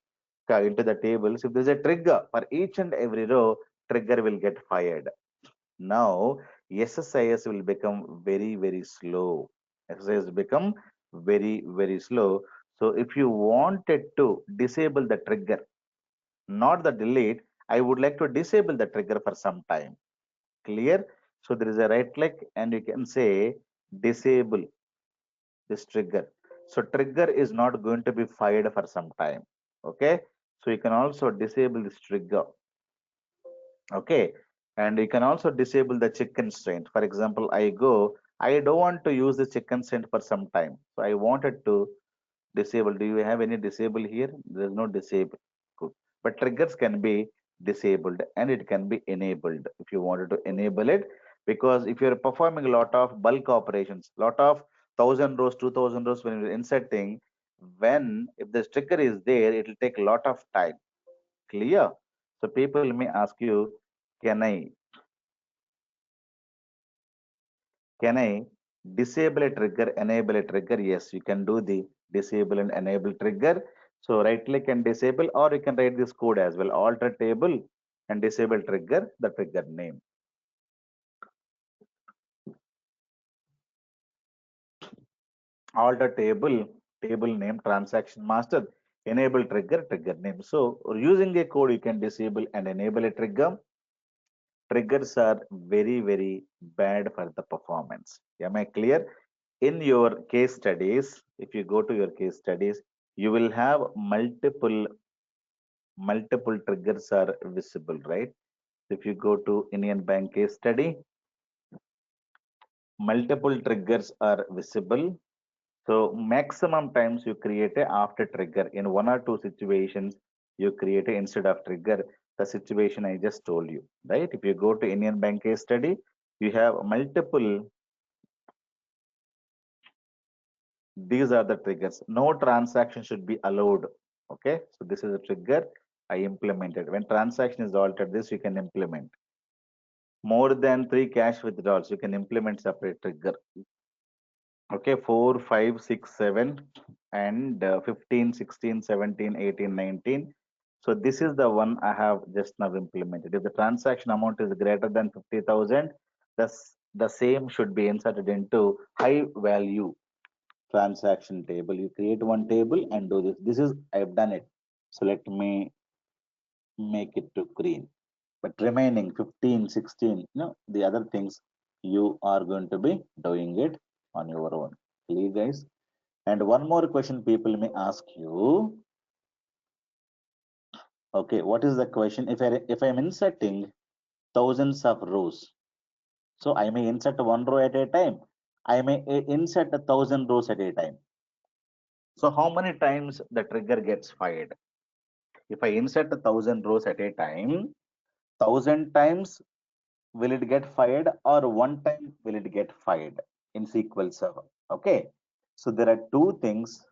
Speaker 2: into the tables. If there's a trigger for each and every row, trigger will get fired. Now SSIS will become very, very slow. SSIS become very, very slow. So if you wanted to disable the trigger, not the delete, I would like to disable the trigger for some time. Clear? So there is a right click and you can say disable this trigger. So trigger is not going to be fired for some time. Okay. So you can also disable this trigger. Okay. And you can also disable the check constraint. For example, I don't want to use the check constraint for some time. So I wanted to disable. Do you have any disable here? There is no disable. Good. But triggers can be disabled and it can be enabled if you wanted to enable it. Because if you're performing a lot of bulk operations, lot of 1,000 rows, 2,000 rows when you're inserting, when if the trigger is there, it will take a lot of time. Clear? So people may ask you, can I can I disable a trigger, enable a trigger? Yes, you can do the disable and enable trigger. So right click and disable, or you can write this code as well. Alter table and disable trigger, the trigger name. Alter table name, transaction master, enable trigger, trigger name. So using a code, you can disable and enable a trigger. Triggers are very, very bad for the performance. Am I clear? In your case studies, if you go to your case studies, you will have multiple triggers are visible, right? If you go to Indian Bank case study, multiple triggers are visible. So maximum times you create a after trigger. In one or two situations, you create a instead of trigger. the situation I just told you, right? If you go to Indian Bank case study, you have multiple, these are the triggers. No transaction should be allowed. Okay, so this is a trigger I implemented. When transaction is altered, this you can implement. More than 3 cash withdrawals, you can implement separate trigger. Okay, 4, 5, 6, 7, and 15, 16, 17, 18, 19. So this is the one I have just now implemented. If the transaction amount is greater than 50,000, the same should be inserted into high value transaction table. You create one table and do this. This is, I've done it. So let me make it to green. But remaining 15, 16, the other things, you are going to be doing it on your own. Clear, guys? And one more question people may ask you. Okay, what is the question? If I'm inserting thousands of rows, so I may insert one row at a time. I may insert 1,000 rows at a time. So how many times the trigger gets fired? If I insert 1,000 rows at a time, 1,000 times will it get fired, or one time will it get fired in SQL Server? Okay. So there are two things.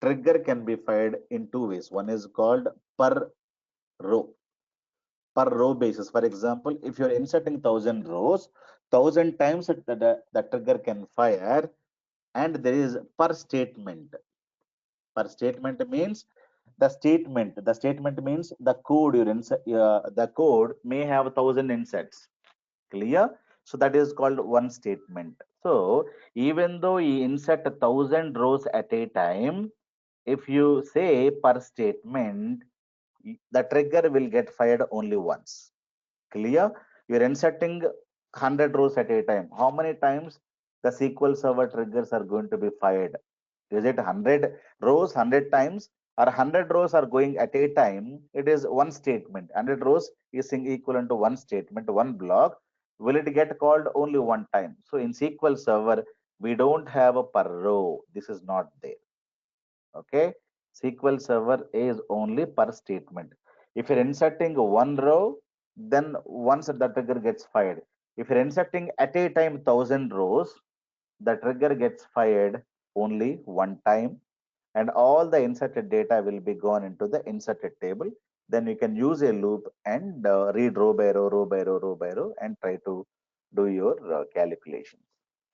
Speaker 2: Trigger can be fired in two ways. One is called per row, per row basis. For example, if you're inserting 1,000 rows, 1,000 times the trigger can fire, and there is per statement. Per statement means the statement means the code the code may have 1,000 inserts. Clear? So that is called one statement. So even though you insert 1,000 rows at a time, if you say per statement, the trigger will get fired only once. Clear? You're inserting 100 rows at a time. How many times the SQL Server triggers are going to be fired? Is it 100 rows 100 times, or 100 rows are going at a time? It is one statement. 100 rows is equivalent to one statement, one block. Will it get called only one time? So in SQL Server, we don't have a per row. This is not there. Okay, SQL Server is only per statement. If you're inserting one row, then once the trigger gets fired. If you're inserting at a time 1,000 rows, the trigger gets fired only one time, and all the inserted data will be gone into the inserted table. Then you can use a loop and read row by row, row by row, row by row, and try to do your calculations.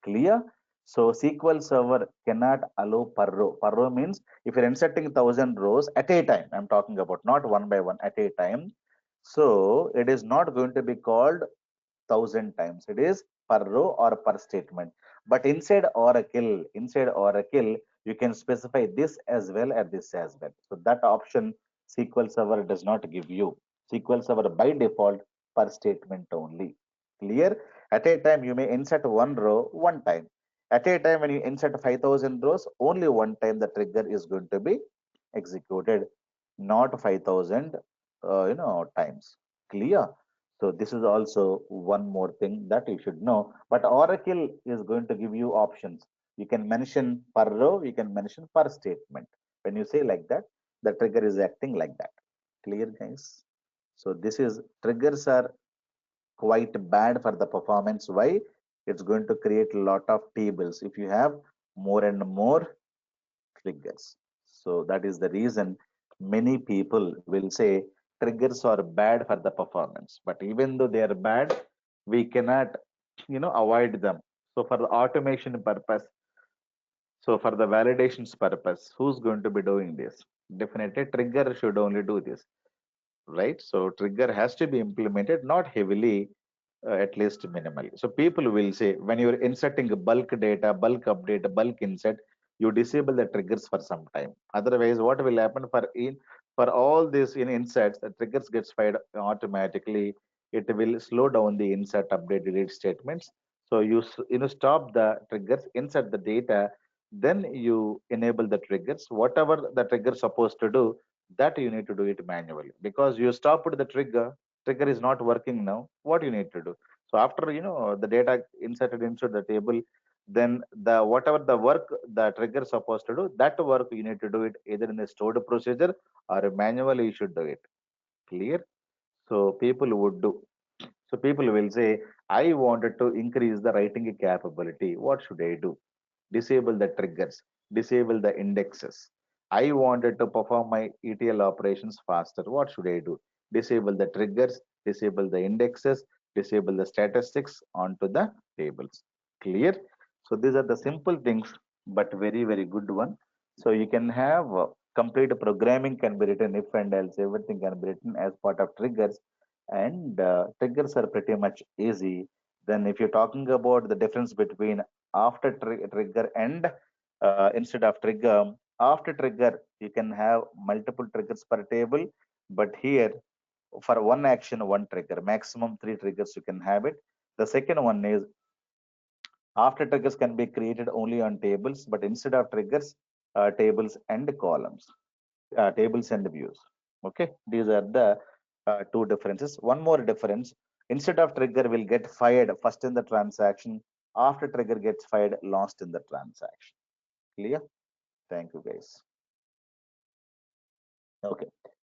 Speaker 2: Clear? So SQL Server cannot allow per row. Per row means if you're inserting 1,000 rows at a time, I'm talking about not one by one, at a time. So it is not going to be called 1,000 times. It is per row or per statement. But inside Oracle, you can specify this as well as this as well. So that option SQL Server does not give you. SQL Server by default per statement only. Clear? At a time, you may insert one row one time. At a time, when you insert 5,000 rows, only one time the trigger is going to be executed, not 5,000 times. Clear? So this is also one more thing that you should know. But Oracle is going to give you options. You can mention per row, you can mention per statement. When you say like that, the trigger is acting like that. Clear, guys? So this is, triggers are quite bad for the performance. Why? It's going to create a lot of tables if you have more and more triggers. So that is the reason many people will say triggers are bad for the performance. But even though they are bad, we cannot, avoid them. So for the automation purpose, so for the validations purpose, who's going to be doing this? Definitely trigger should only do this, right? So trigger has to be implemented, not heavily, at least minimally. So people will say when you're inserting bulk data, bulk update, bulk insert, you disable the triggers for some time. Otherwise, what will happen for all these inserts, the triggers gets fired automatically. It will slow down the insert, update, delete statements. So you stop the triggers, insert the data, then you enable the triggers. Whatever the trigger is supposed to do, that you need to do it manually, because you stopped the trigger is not working now. What you need to do? So after the data inserted into the table, then the whatever the work the trigger is supposed to do, that work you need to do it either in a stored procedure or manually you should do it. Clear?
Speaker 3: So people would do. So people will say, I wanted to increase the writing capability. What should I do? Disable the triggers, disable the indexes. I wanted to perform my ETL operations faster. What should I do? Disable the triggers, disable the indexes, disable the statistics onto the tables. Clear? So these are the simple things, but very, very good one. So you can have complete programming can be written if and else, everything can be written as part of triggers. And triggers are pretty much easy. Then if you're talking about the difference between after trigger and instead of trigger, after trigger you can have multiple triggers per table, but here for one action one trigger, maximum three triggers you can have it. The second one is after triggers can be created only on tables, but instead of triggers, tables and columns, tables and views. Okay, these are the two differences. One more difference: instead of trigger will get fired first in the transaction, after trigger gets fired last in the transaction. Clear? Thank you, guys. Okay.